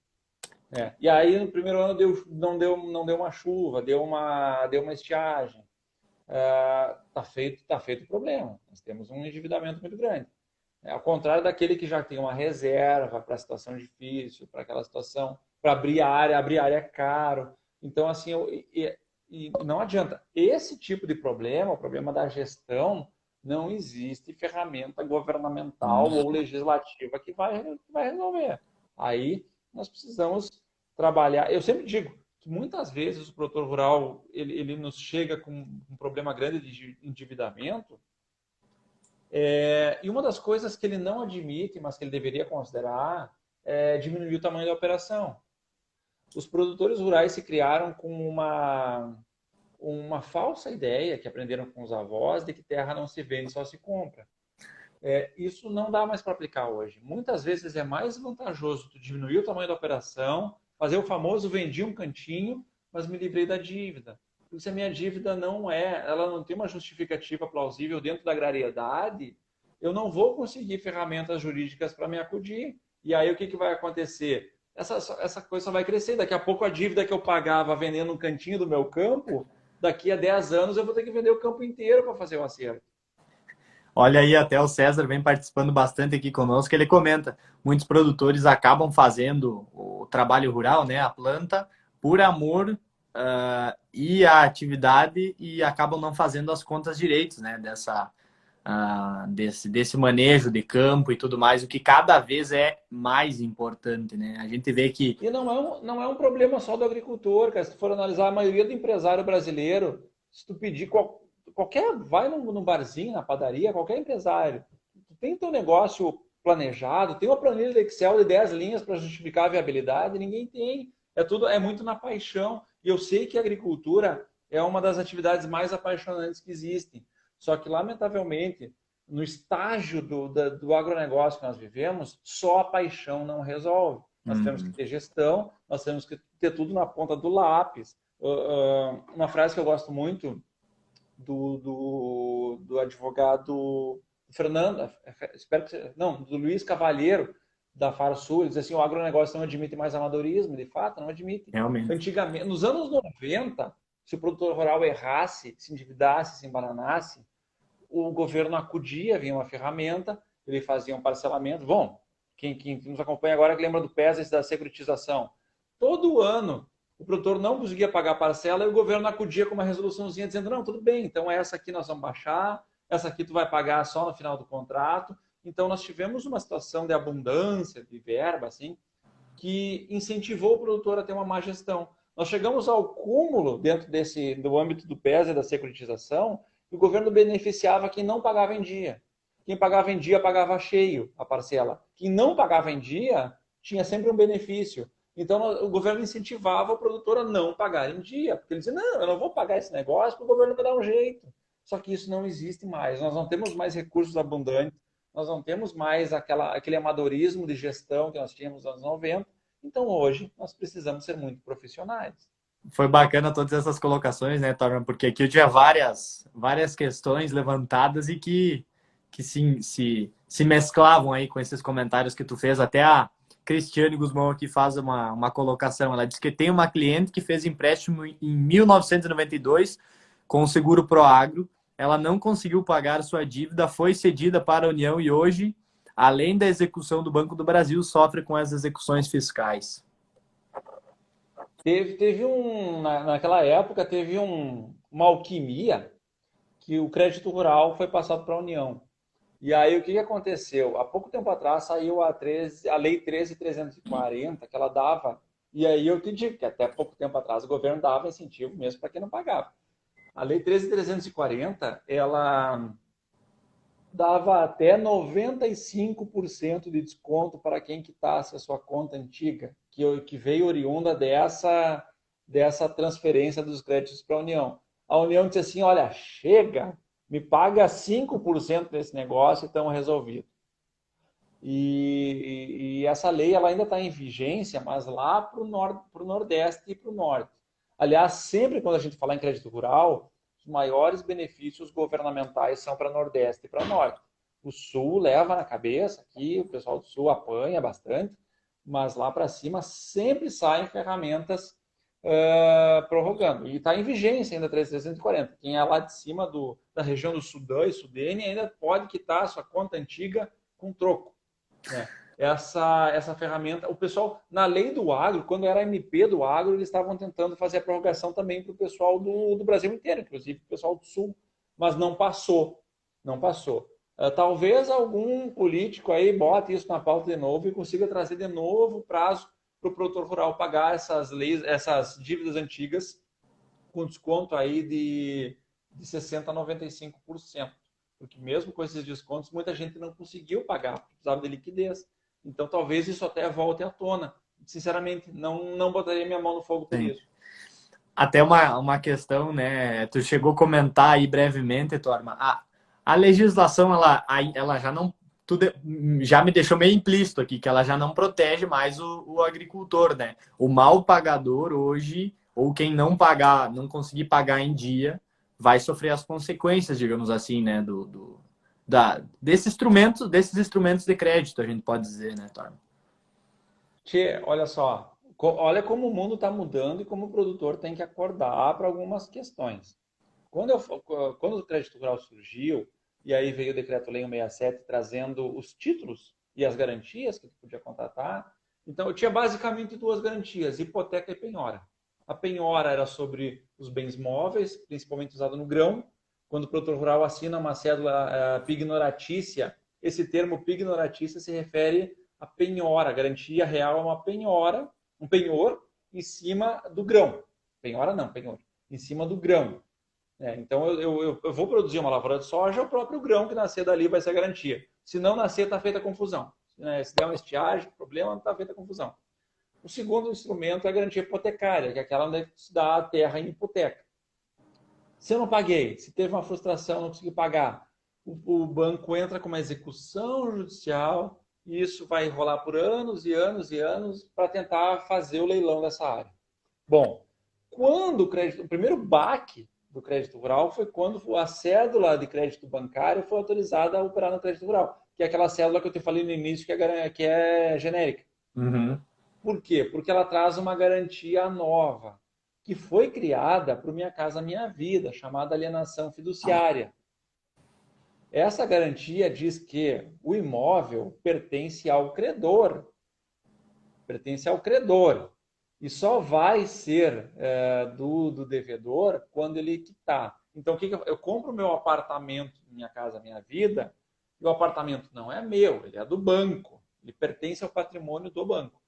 E aí no primeiro ano não deu uma chuva, deu uma estiagem. Tá feito o problema. Nós temos um endividamento muito grande. Ao contrário daquele que já tem uma reserva para a situação difícil, para aquela situação, para abrir área é caro. Então, assim, e não adianta. Esse tipo de problema, o problema da gestão, não existe ferramenta governamental ou legislativa que vai resolver. Aí nós precisamos trabalhar. Eu sempre digo que muitas vezes o produtor rural ele nos chega com um problema grande de endividamento. E uma das coisas que ele não admite, mas que ele deveria considerar, é diminuir o tamanho da operação. Os produtores rurais se criaram com uma falsa ideia que aprenderam com os avós de que terra não se vende, só se compra. Isso não dá mais para aplicar hoje. Muitas vezes é mais vantajoso tu diminuir o tamanho da operação, fazer o famoso vendi um cantinho, mas me livrei da dívida. Porque se a minha dívida ela não tem uma justificativa plausível dentro da agrariedade, eu não vou conseguir ferramentas jurídicas para me acudir. E aí o que vai acontecer? Essa coisa só vai crescer. Daqui a pouco a dívida que eu pagava vendendo um cantinho do meu campo, daqui a 10 anos eu vou ter que vender o campo inteiro para fazer o acerto. Olha aí, até o César vem participando bastante aqui conosco. Ele comenta: muitos produtores acabam fazendo o trabalho rural, né, a planta, por amor e a atividade e acabam não fazendo as contas direitos, né, desse manejo de campo e tudo mais, o que cada vez é mais importante, né? A gente vê que... E não é um problema só do agricultor, cara. Se tu for analisar a maioria do empresário brasileiro, se tu pedir vai no barzinho, na padaria, qualquer empresário, tu tem teu negócio planejado, tem uma planilha de Excel de 10 linhas para justificar a viabilidade, ninguém tem. É muito na paixão. E eu sei que a agricultura é uma das atividades mais apaixonantes que existem. Só que, lamentavelmente, no estágio do agronegócio que nós vivemos, só a paixão não resolve. Nós temos que ter gestão, nós temos que ter tudo na ponta do lápis. Uma frase que eu gosto muito do advogado Fernando, espero que não, do Luiz Cavalheiro, da Farsul, ele diz assim: o agronegócio não admite mais amadorismo, de fato, não admite. Realmente. Antigamente, nos anos 90, se o produtor rural errasse, se endividasse, se embananasse, o governo acudia, vinha uma ferramenta, ele fazia um parcelamento. Bom, quem nos acompanha agora que lembra do PES da securitização. Todo ano o produtor não conseguia pagar a parcela e o governo acudia com uma resoluçãozinha dizendo: não, tudo bem, então essa aqui nós vamos baixar, essa aqui tu vai pagar só no final do contrato. Então nós tivemos uma situação de abundância, de verba, assim, que incentivou o produtor a ter uma má gestão. Nós chegamos ao cúmulo dentro do âmbito do PES e da securitização, e o governo beneficiava quem não pagava em dia. Quem pagava em dia pagava cheio a parcela. Quem não pagava em dia tinha sempre um benefício. Então o governo incentivava o produtor a não pagar em dia, porque ele dizia: não, eu não vou pagar esse negócio, porque o governo vai dar um jeito. Só que isso não existe mais. Nós não temos mais recursos abundantes, nós não temos mais aquele amadorismo de gestão que nós tínhamos nos anos 90. Então hoje nós precisamos ser muito profissionais. Foi bacana todas essas colocações, né, Torma? Porque aqui eu tinha várias questões levantadas e que se mesclavam aí com esses comentários que tu fez. Até a Cristiane Guzmão aqui faz uma colocação. Ela diz que tem uma cliente que fez empréstimo em 1992 com o seguro Proagro. Ela não conseguiu pagar sua dívida, foi cedida para a União e hoje, além da execução do Banco do Brasil, sofre com as execuções fiscais. Naquela época, teve uma alquimia que o crédito rural foi passado para a União. E aí, o que aconteceu? Há pouco tempo atrás, saiu a Lei 13.340, que ela dava... E aí, eu te digo que até pouco tempo atrás, o governo dava incentivo mesmo para quem não pagava. A Lei 13.340, ela dava até 95% de desconto para quem quitasse a sua conta antiga, que veio oriunda dessa transferência dos créditos para a União. A União disse assim: olha, chega, me paga 5% desse negócio e estamos resolvidos. E essa lei ela ainda está em vigência, mas lá para o Nordeste e para o Norte. Aliás, sempre quando a gente fala em crédito rural, os maiores benefícios governamentais são para Nordeste e para Norte. O Sul leva na cabeça, aqui o pessoal do Sul apanha bastante, mas lá para cima sempre saem ferramentas prorrogando. E está em vigência ainda 13.340. Quem é lá de cima da região do Sudão e Sudene ainda pode quitar a sua conta antiga com troco. Né? Essa ferramenta, o pessoal, na lei do agro, quando era MP do agro, eles estavam tentando fazer a prorrogação também para o pessoal do Brasil inteiro, inclusive para o pessoal do Sul, mas não passou. Não passou. Talvez algum político aí bote isso na pauta de novo e consiga trazer de novo o prazo para o produtor rural pagar essas dívidas antigas com desconto aí de 60% a 95%. Porque mesmo com esses descontos, muita gente não conseguiu pagar, precisava de liquidez. Então, talvez isso até volte à tona. sinceramente, não botaria minha mão no fogo por Sim. isso. Até uma questão, né? Tu chegou a comentar aí brevemente, Torma. A legislação, ela já não. Tudo, já me deixou meio implícito aqui, que ela já não protege mais o agricultor, né? O mal pagador hoje, ou quem não pagar, não conseguir pagar em dia, vai sofrer as consequências, digamos assim, né? Desses instrumentos de crédito, a gente pode dizer, né, Torma? Tchê, olha só, olha como o mundo está mudando e como o produtor tem que acordar para algumas questões. Quando o crédito rural surgiu, e aí veio o Decreto-Lei 167 trazendo os títulos e as garantias que tu podia contratar, então eu tinha basicamente duas garantias, hipoteca e penhora. A penhora era sobre os bens móveis, principalmente usado no grão. Quando o produtor rural assina uma cédula pignoratícia, esse termo pignoratícia se refere à penhora. A garantia real é uma penhora, um penhor em cima do grão. Penhora não, penhor. Em cima do grão. Então eu vou produzir uma lavoura de soja, o próprio grão que nascer dali vai ser a garantia. Se não nascer, está feita a confusão. Se der uma estiagem, problema, não está feita a confusão. O segundo instrumento é a garantia hipotecária, que é aquela onde se dá a terra em hipoteca. Se eu não paguei, se teve uma frustração, não consegui pagar, o banco entra com uma execução judicial e isso vai rolar por anos e anos e anos para tentar fazer o leilão dessa área. Bom, quando o primeiro baque do crédito rural foi quando a cédula de crédito bancário foi autorizada a operar no crédito rural, que é aquela cédula que eu te falei no início que é genérica. Uhum. Por quê? Porque ela traz uma garantia nova, que foi criada para o Minha Casa Minha Vida, chamada alienação fiduciária. Essa garantia diz que o imóvel pertence ao credor. Pertence ao credor. E só vai ser do devedor quando ele quitar. Então, eu compro o meu apartamento, Minha Casa Minha Vida, e o apartamento não é meu, ele é do banco. Ele pertence ao patrimônio do banco.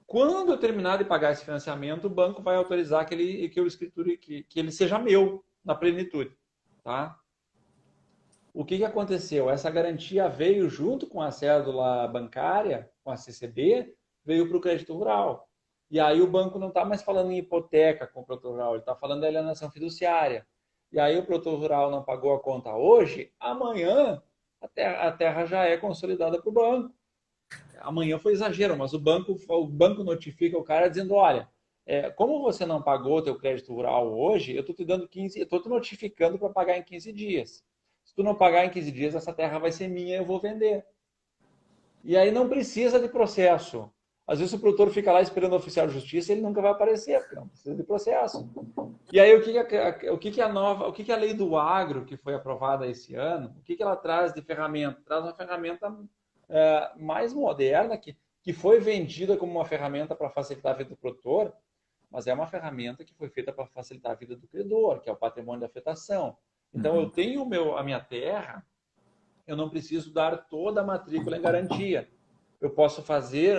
Quando eu terminar de pagar esse financiamento, o banco vai autorizar que ele seja meu na plenitude. Tá? O que aconteceu? Essa garantia veio junto com a cédula bancária, com a CCB, veio para o crédito rural. E aí o banco não está mais falando em hipoteca com o produtor rural, ele está falando da alienação fiduciária. E aí o produtor rural não pagou a conta hoje, amanhã a terra já é consolidada para o banco. Amanhã foi exagero, mas o banco notifica o cara dizendo, olha, como você não pagou o teu crédito rural hoje, eu estou te dando 15, eu estou te notificando para pagar em 15 dias. Se tu não pagar em 15 dias, essa terra vai ser minha e eu vou vender. E aí não precisa de processo. Às vezes o produtor fica lá esperando o oficial de justiça e ele nunca vai aparecer, porque não precisa de processo. E aí o que a lei do agro, que foi aprovada esse ano, o que ela traz de ferramenta? Traz uma ferramenta mais moderna, que foi vendida como uma ferramenta para facilitar a vida do produtor, mas é uma ferramenta que foi feita para facilitar a vida do credor, que é o patrimônio da afetação. Então, eu tenho a minha terra, eu não preciso dar toda a matrícula em garantia. Eu posso fazer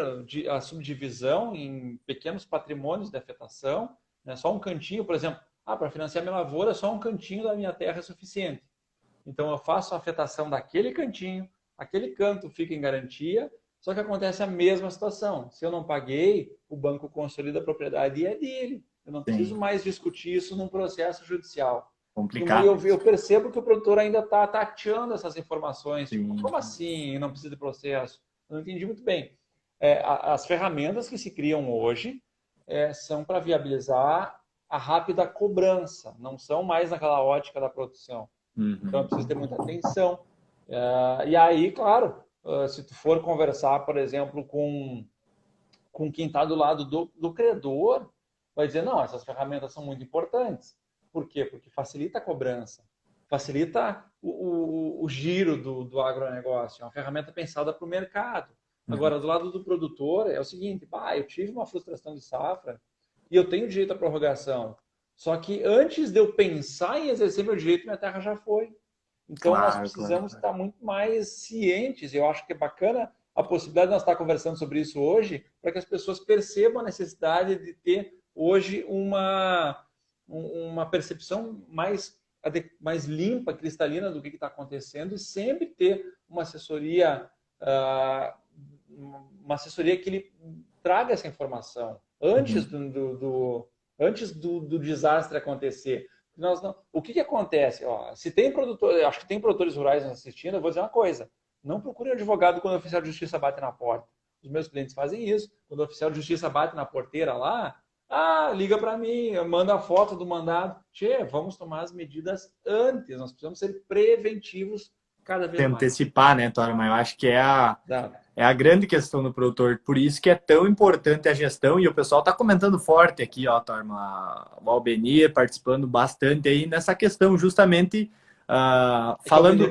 a subdivisão em pequenos patrimônios de afetação, né? Só um cantinho, por exemplo, para financiar minha lavoura, só um cantinho da minha terra é suficiente. Então, eu faço a afetação daquele cantinho, aquele canto fica em garantia, só que acontece a mesma situação. Se eu não paguei, o banco consolida a propriedade e é dele. Eu não preciso Sim, mais discutir isso num processo judicial. complicado. Eu percebo que o produtor ainda está tateando essas informações. Tipo, Sim. como assim não precisa de processo? Eu não entendi muito bem. As ferramentas que se criam hoje são para viabilizar a rápida cobrança, não são mais naquela ótica da produção. Então, Uhum. precisa ter muita atenção. E aí, claro, se tu for conversar, por exemplo, com quem está do lado do credor, vai dizer, não, essas ferramentas são muito importantes. Por quê? Porque facilita a cobrança, facilita o giro do agronegócio. É uma ferramenta pensada para o mercado. Uhum. Agora, do lado do produtor, é o seguinte, eu tive uma frustração de safra e eu tenho direito à prorrogação. Só que antes de eu pensar em exercer meu direito, minha terra já foi. Então, nós Claro, claro, precisamos claro. estar muito mais cientes. Eu acho que é bacana a possibilidade de nós estar conversando sobre isso hoje, para que as pessoas percebam a necessidade de ter hoje uma percepção mais limpa, cristalina do que está acontecendo e sempre ter uma assessoria que lhe traga essa informação antes antes do desastre acontecer. O que acontece? Ó, se tem produtor, acho que tem produtores rurais nos assistindo, eu vou dizer uma coisa: não procure um advogado quando o oficial de justiça bate na porta. Os meus clientes fazem isso. Quando o oficial de justiça bate na porteira lá, liga para mim, manda a foto do mandado. Tchê, vamos tomar as medidas antes. Nós precisamos ser preventivos cada vez mais. Antecipar, né, Torma? Eu acho que Exato. é a grande questão do produtor. Por isso que é tão importante a gestão. E o pessoal está comentando forte aqui, ó, Torma. O Albenir participando bastante aí nessa questão, justamente falando.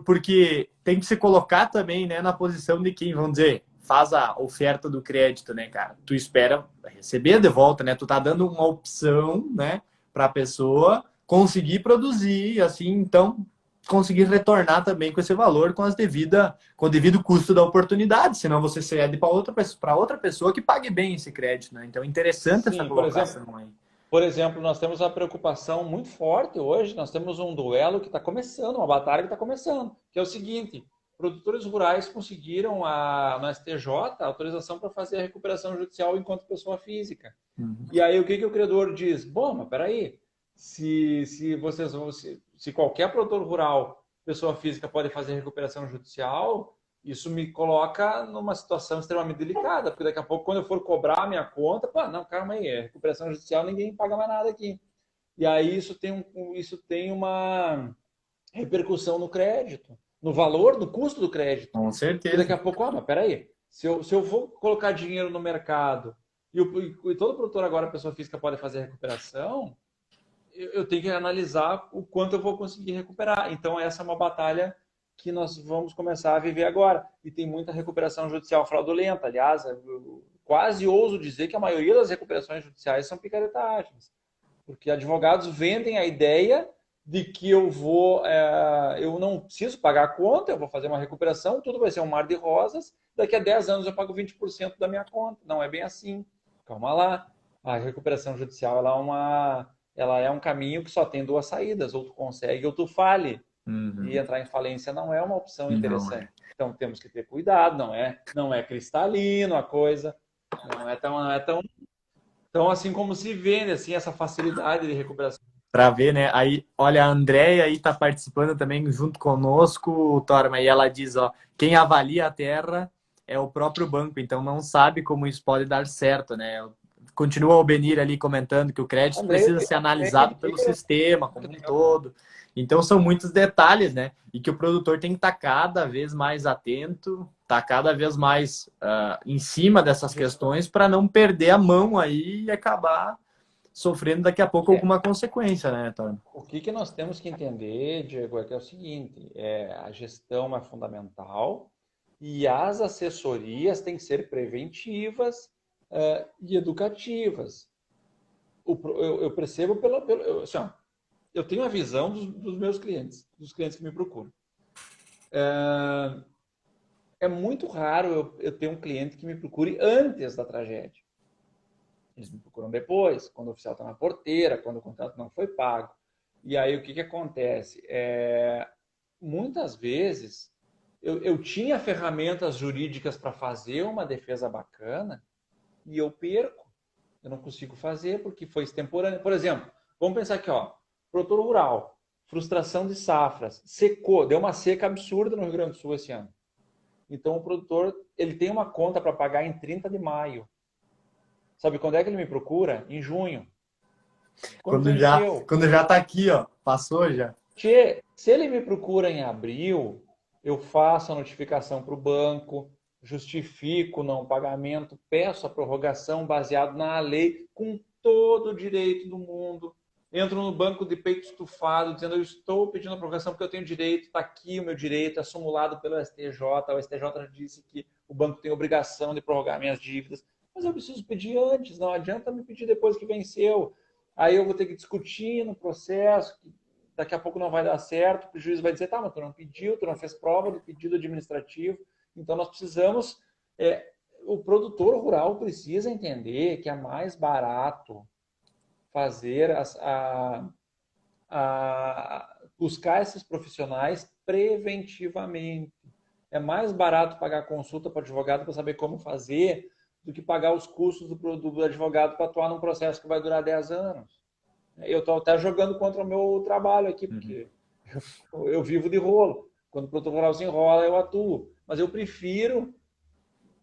Porque tem que se colocar também, né, na posição de quem, vamos dizer, faz a oferta do crédito, né, cara? Tu espera receber de volta, né? Tu tá dando uma opção, né, para a pessoa conseguir produzir, assim, então conseguir retornar também com esse valor com o devido custo da oportunidade, senão você cede para outra pessoa que pague bem esse crédito, né? Então, interessante essa colocação aí. Por exemplo, nós temos uma preocupação muito forte hoje, nós temos um duelo que está começando, uma batalha que está começando, que é o seguinte: produtores rurais conseguiram no STJ a autorização para fazer a recuperação judicial enquanto pessoa física. E aí o que o credor diz? Bom, mas peraí, se qualquer produtor rural, pessoa física, pode fazer recuperação judicial, isso me coloca numa situação extremamente delicada, porque daqui a pouco, quando eu for cobrar a minha conta, não, calma aí, recuperação judicial, ninguém paga mais nada aqui. E aí isso tem uma repercussão no crédito, no valor, no custo do crédito. Com certeza. E daqui a pouco, mas peraí, se eu vou colocar dinheiro no mercado e todo produtor agora, pessoa física, pode fazer recuperação, eu tenho que analisar o quanto eu vou conseguir recuperar. Então, essa é uma batalha que nós vamos começar a viver agora. E tem muita recuperação judicial fraudulenta. Aliás, eu quase ouso dizer que a maioria das recuperações judiciais são picaretagens. Porque advogados vendem a ideia de que eu não preciso pagar a conta, eu vou fazer uma recuperação, tudo vai ser um mar de rosas, daqui a 10 anos eu pago 20% da minha conta. Não é bem assim. Calma lá. A recuperação judicial ela é um caminho que só tem duas saídas: ou tu consegue ou tu fale. E entrar em falência não é uma opção interessante. Então temos que ter cuidado, não é cristalino a coisa, não é tão assim como se vende, assim, essa facilidade de recuperação. Para ver, né? Aí, olha, a Andréia aí tá participando também junto conosco, Torma, e ela diz, ó, quem avalia a terra é o próprio banco, então não sabe como isso pode dar certo, né? Continua o Benir ali comentando que o crédito precisa ser analisado pelo sistema como um todo. Então, são muitos detalhes, né? E que o produtor tem que estar cada vez mais atento, estar cada vez mais em cima dessas questões para não perder a mão aí e acabar sofrendo daqui a pouco alguma consequência, né, Tony? O que nós temos que entender, Diego, é que é o seguinte: a gestão é fundamental e as assessorias têm que ser preventivas e educativas. Eu percebo assim, eu tenho a visão dos meus clientes, dos clientes que me procuram. É muito raro eu ter um cliente que me procure antes da tragédia. Eles me procuram depois, quando o oficial está na porteira, quando o contrato não foi pago. E aí o que acontece? Muitas vezes eu tinha ferramentas jurídicas para fazer uma defesa bacana e eu perco. Eu não consigo fazer porque foi extemporâneo. Por exemplo, vamos pensar aqui, produtor rural, frustração de safras, secou, deu uma seca absurda no Rio Grande do Sul esse ano. Então o produtor ele tem uma conta para pagar em 30 de maio. Sabe quando é que ele me procura? Em junho. Quando já tá aqui, ó, passou já. Se ele me procura em abril, eu faço a notificação para o banco, justifico o não pagamento, peço a prorrogação baseado na lei, com todo o direito do mundo. Entro no banco de peito estufado, dizendo: eu estou pedindo a prorrogação porque eu tenho direito, está aqui o meu direito, é acumulado pelo STJ. O STJ já disse que o banco tem obrigação de prorrogar minhas dívidas. Mas eu preciso pedir antes, não adianta me pedir depois que venceu. Aí eu vou ter que discutir no processo, que daqui a pouco não vai dar certo, porque o juiz vai dizer: tá, mas tu não pediu, tu não fez prova do pedido administrativo. Então nós precisamos, o produtor rural precisa entender que é mais barato fazer buscar esses profissionais preventivamente. É mais barato pagar consulta para advogado para saber como fazer do que pagar os custos do advogado para atuar num processo que vai durar 10 anos. Eu estou até jogando contra o meu trabalho aqui, porque eu vivo de rolo. Quando o produtor rural se enrola, eu atuo. Mas eu prefiro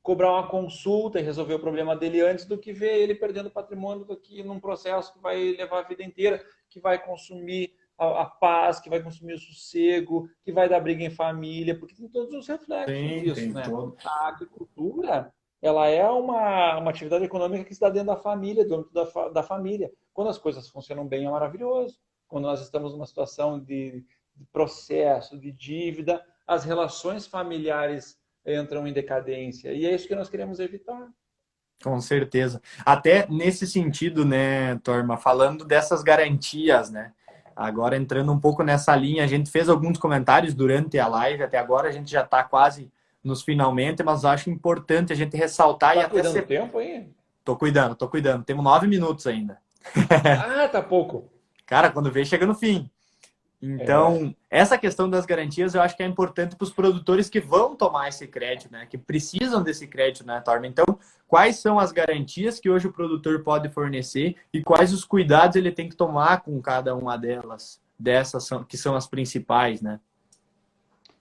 cobrar uma consulta e resolver o problema dele antes do que ver ele perdendo patrimônio aqui num processo que vai levar a vida inteira, que vai consumir a paz, que vai consumir o sossego, que vai dar briga em família, porque tem todos os reflexos Tem, disso, tem né? todo. A agricultura, ela é uma atividade econômica que está dentro da família, do âmbito da família. Quando as coisas funcionam bem, é maravilhoso. Quando nós estamos numa situação de processo, de dívida, as relações familiares entram em decadência. E é isso que nós queremos evitar. Com certeza. Até nesse sentido, né, Torma, falando dessas garantias, né? Agora entrando um pouco nessa linha, a gente fez alguns comentários durante a live, até agora a gente já está quase nos finalmente, mas acho importante a gente ressaltar e Tá até cuidando do ser. tempo aí? Tô cuidando, tô cuidando. Temos 9 minutos ainda. Ah, tá pouco. Cara, quando vê, chega no fim. É. Então, essa questão das garantias eu acho que é importante para os produtores que vão tomar esse crédito, né? Que precisam desse crédito, né, Torma? Então, quais são as garantias que hoje o produtor pode fornecer e quais os cuidados ele tem que tomar com cada uma delas, dessas que são as principais, né?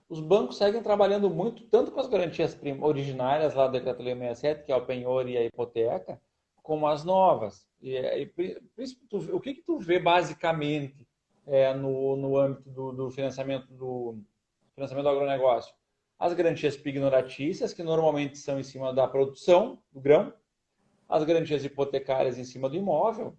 Os bancos seguem trabalhando muito, tanto com as garantias originárias lá do Decreto-Lei 67, que é o penhor e a hipoteca, como as novas. O que tu vê basicamente no âmbito do financiamento do agronegócio? As garantias pignoratícias, que normalmente são em cima da produção do grão, as garantias hipotecárias em cima do imóvel,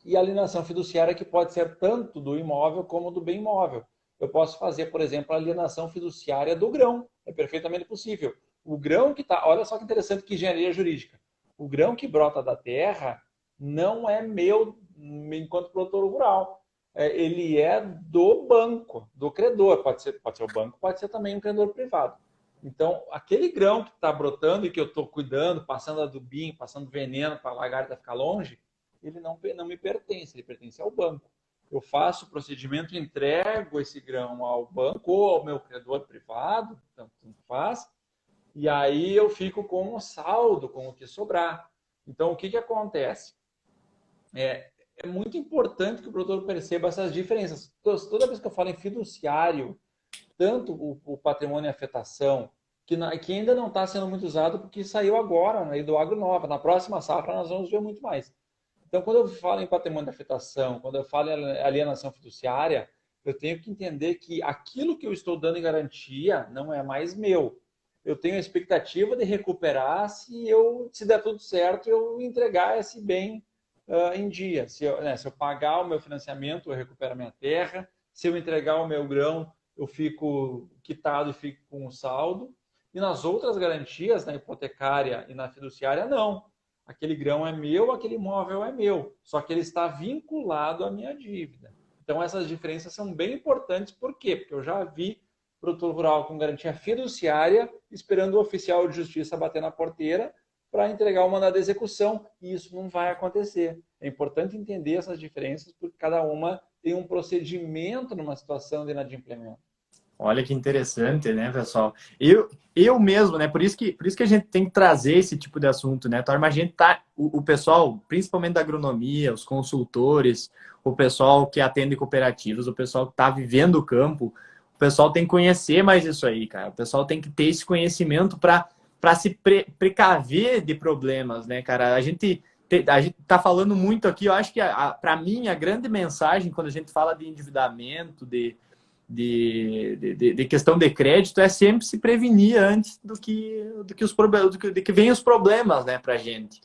e a alienação fiduciária, que pode ser tanto do imóvel como do bem imóvel. Eu posso fazer, por exemplo, a alienação fiduciária do grão. É perfeitamente possível. O grão que está. Olha só que interessante, que engenharia jurídica. O grão que brota da terra não é meu enquanto produtor rural. Ele é do banco, do credor. Pode ser o banco, pode ser também um credor privado. Então, aquele grão que está brotando e que eu estou cuidando, passando adubinho, passando veneno para a lagarta ficar longe, ele não me pertence, ele pertence ao banco. Eu faço o procedimento, entrego esse grão ao banco ou ao meu credor privado, tanto faz, e aí eu fico com o saldo, com o que sobrar. Então, o que, que acontece? É muito importante que o produtor perceba essas diferenças. Toda vez que eu falo em fiduciário, tanto o patrimônio e afetação, que ainda não está sendo muito usado porque saiu agora, né, do agronova. Na próxima safra nós vamos ver muito mais. Então, quando eu falo em patrimônio de afetação, quando eu falo em alienação fiduciária, eu tenho que entender que aquilo que eu estou dando em garantia não é mais meu. Eu tenho a expectativa de recuperar se der tudo certo, eu entregar esse bem em dia. Se eu pagar o meu financiamento, eu recupero a minha terra. Se eu entregar o meu grão, eu fico quitado e fico com o saldo. E nas outras garantias, na hipotecária e na fiduciária, não. Aquele grão é meu, aquele imóvel é meu, só que ele está vinculado à minha dívida. Então, essas diferenças são bem importantes. Por quê? Porque eu já vi produtor rural com garantia fiduciária esperando o oficial de justiça bater na porteira para entregar o mandado de execução, e isso não vai acontecer. É importante entender essas diferenças, porque cada uma tem um procedimento numa situação de inadimplemento. Olha que interessante, né, pessoal? Eu mesmo, né? Por isso que a gente tem que trazer esse tipo de assunto, né? Torma a gente tá, o pessoal, principalmente da agronomia, os consultores, o pessoal que atende cooperativas, o pessoal que está vivendo o campo, o pessoal tem que conhecer mais isso aí, cara. O pessoal tem que ter esse conhecimento para se precaver de problemas, né, cara? A gente tá falando muito aqui, eu acho que para mim a grande mensagem quando a gente fala de endividamento, de questão de crédito é sempre se prevenir antes do que os problemas, de que venham os problemas, né, para gente.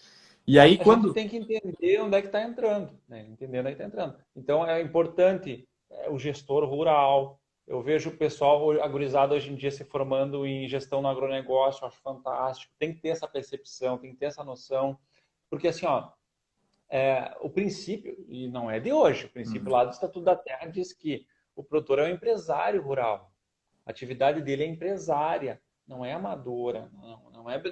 E aí A gente quando tem que entender onde é que está entrando, né? Entender onde é que está entrando. Então é importante o gestor rural. Eu vejo o pessoal agorizado hoje em dia se formando em gestão no agronegócio, eu acho fantástico. Tem que ter essa percepção, tem que ter essa noção, porque assim, ó, o princípio, e não é de hoje, o princípio lá do Estatuto da Terra diz que o produtor é um empresário rural. A atividade dele é empresária, não é amadora,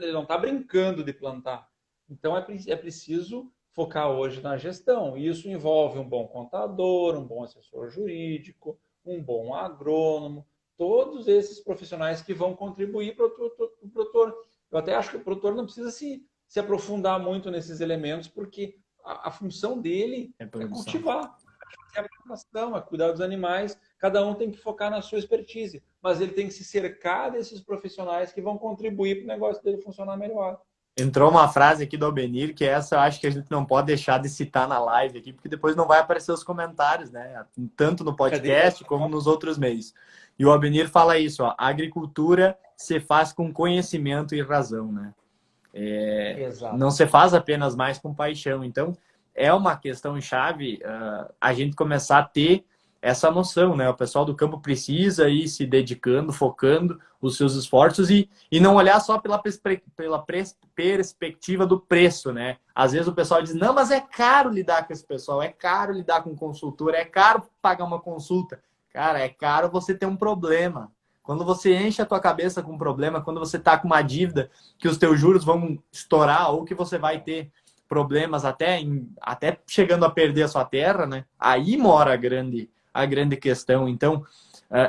ele não está brincando de plantar. Então é preciso focar hoje na gestão. E isso envolve um bom contador, um bom assessor jurídico, um bom agrônomo, todos esses profissionais que vão contribuir para o produtor. Eu até acho que o produtor não precisa se aprofundar muito nesses elementos, porque a função dele É é produção. cultivar, é a plantação, é cuidar dos animais. Cada um tem que focar na sua expertise, mas ele tem que se cercar desses profissionais que vão contribuir para o negócio dele funcionar melhor. Entrou uma frase aqui do Albenir, que essa eu acho que a gente não pode deixar de citar na live aqui, porque depois não vai aparecer os comentários, né? Tanto no Cadê? podcast como nos outros meios. E o Albenir fala isso, ó, a agricultura se faz com conhecimento e razão, né? Exato. Não se faz apenas mais com paixão. Então, é uma questão chave a gente começar a ter essa noção, né? O pessoal do campo precisa ir se dedicando, focando os seus esforços e não olhar só pela perspectiva do preço, né? Às vezes o pessoal diz, não, mas é caro lidar com esse pessoal, é caro lidar com consultor, é caro pagar uma consulta. Cara, é caro você ter um problema. Quando você enche a tua cabeça com um problema, quando você tá com uma dívida que os teus juros vão estourar ou que você vai ter problemas até chegando a perder a sua terra, né? Aí mora a grande questão. Então,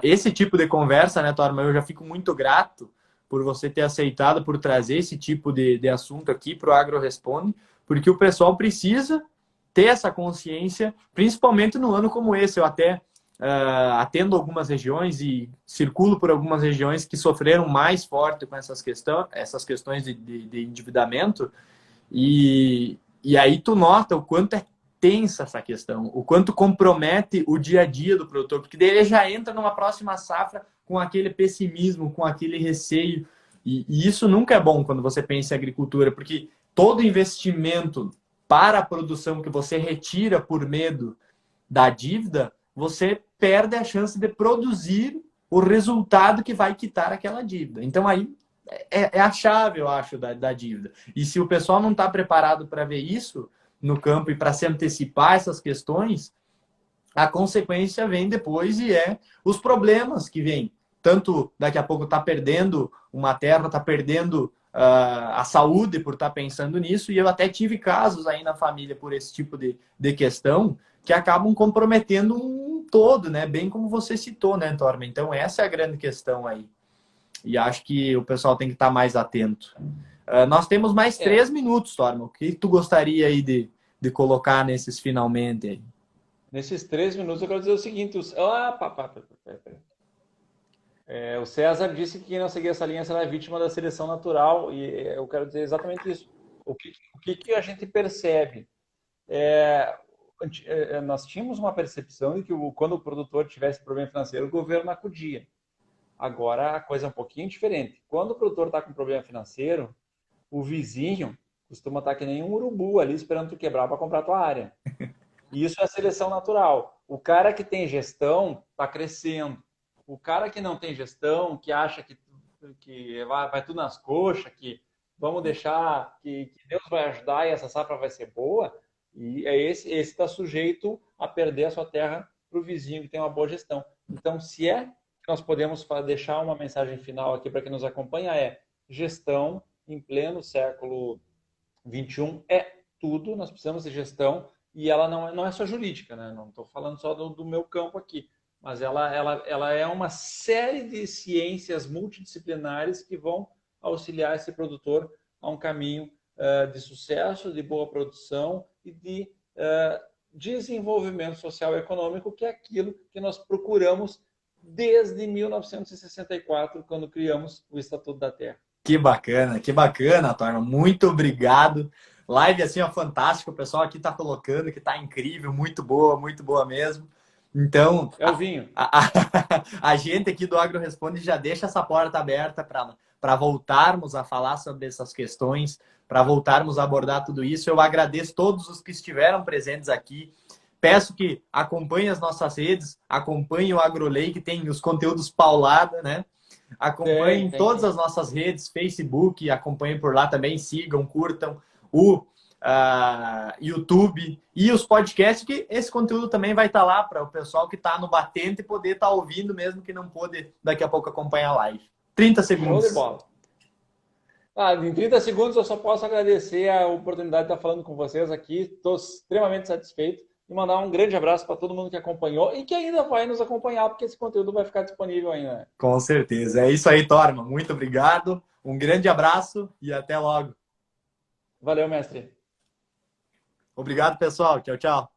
esse tipo de conversa, né, Torma, eu já fico muito grato por você ter aceitado, por trazer esse tipo de assunto aqui para o Agro Responde, porque o pessoal precisa ter essa consciência, principalmente no ano como esse. Eu até atendo algumas regiões e circulo por algumas regiões que sofreram mais forte com essas questões de endividamento, e aí tu nota o quanto é tensa essa questão, o quanto compromete o dia a dia do produtor, porque daí ele já entra numa próxima safra com aquele pessimismo, com aquele receio, e isso nunca é bom quando você pensa em agricultura, porque todo investimento para a produção que você retira por medo da dívida, você perde a chance de produzir o resultado que vai quitar aquela dívida. Então aí é a chave, eu acho, da dívida. E se o pessoal não está preparado para ver isso no campo e para se antecipar essas questões, a consequência vem depois e é os problemas que vêm. Tanto daqui a pouco está perdendo uma terra, está perdendo a saúde por estar pensando nisso, e eu até tive casos aí na família por esse tipo de questão que acabam comprometendo um todo, né? Bem como você citou, né, Torma? Então essa é a grande questão aí. E acho que o pessoal tem que estar mais atento. Nós temos mais 3 minutos, Torma. O que tu gostaria aí de colocar nesses finalmente aí? Nesses 3 minutos eu quero dizer o seguinte. O César disse que quem não seguir essa linha será vítima da seleção natural, e eu quero dizer exatamente isso. O que a gente percebe? Nós tínhamos uma percepção de que quando o produtor tivesse problema financeiro, o governo acudia. Agora a coisa é um pouquinho diferente. Quando o produtor está com problema financeiro, o vizinho costuma estar que nem um urubu ali esperando tu quebrar para comprar a tua área. E isso é a seleção natural. O cara que tem gestão está crescendo. O cara que não tem gestão, que acha que vai tudo nas coxas, que vamos deixar que Deus vai ajudar e essa safra vai ser boa, e esse está sujeito a perder a sua terra para o vizinho que tem uma boa gestão. Então, se é que nós podemos deixar uma mensagem final aqui para quem nos acompanha, gestão em pleno século XXI é tudo, nós precisamos de gestão, e ela não é só jurídica, né? Não estou falando só do meu campo aqui, mas ela é uma série de ciências multidisciplinares que vão auxiliar esse produtor a um caminho de sucesso, de boa produção e de desenvolvimento social e econômico, que é aquilo que nós procuramos desde 1964, quando criamos o Estatuto da Terra. Que bacana, Torma. Muito obrigado. Live assim, ó, fantástica. O pessoal aqui tá colocando que tá incrível, muito boa mesmo. Então, é o vinho. A gente aqui do Agro Responde já deixa essa porta aberta para voltarmos a falar sobre essas questões, para voltarmos a abordar tudo isso. Eu agradeço todos os que estiveram presentes aqui. Peço que acompanhem as nossas redes, acompanhem o AgroLei, que tem os conteúdos paulada, né? Acompanhem todas as nossas redes, Facebook, acompanhem por lá também, sigam, curtam o YouTube e os podcasts, que esse conteúdo também vai estar lá para o pessoal que está no batente poder estar ouvindo, mesmo que não pôde daqui a pouco acompanhar a live. 30 segundos. Show de bola. Em 30 segundos eu só posso agradecer a oportunidade de estar falando com vocês aqui. Estou extremamente satisfeito e mandar um grande abraço para todo mundo que acompanhou e que ainda vai nos acompanhar, porque esse conteúdo vai ficar disponível ainda. Com certeza. É isso aí, Torma. Muito obrigado. Um grande abraço e até logo. Valeu, mestre. Obrigado, pessoal. Tchau, tchau.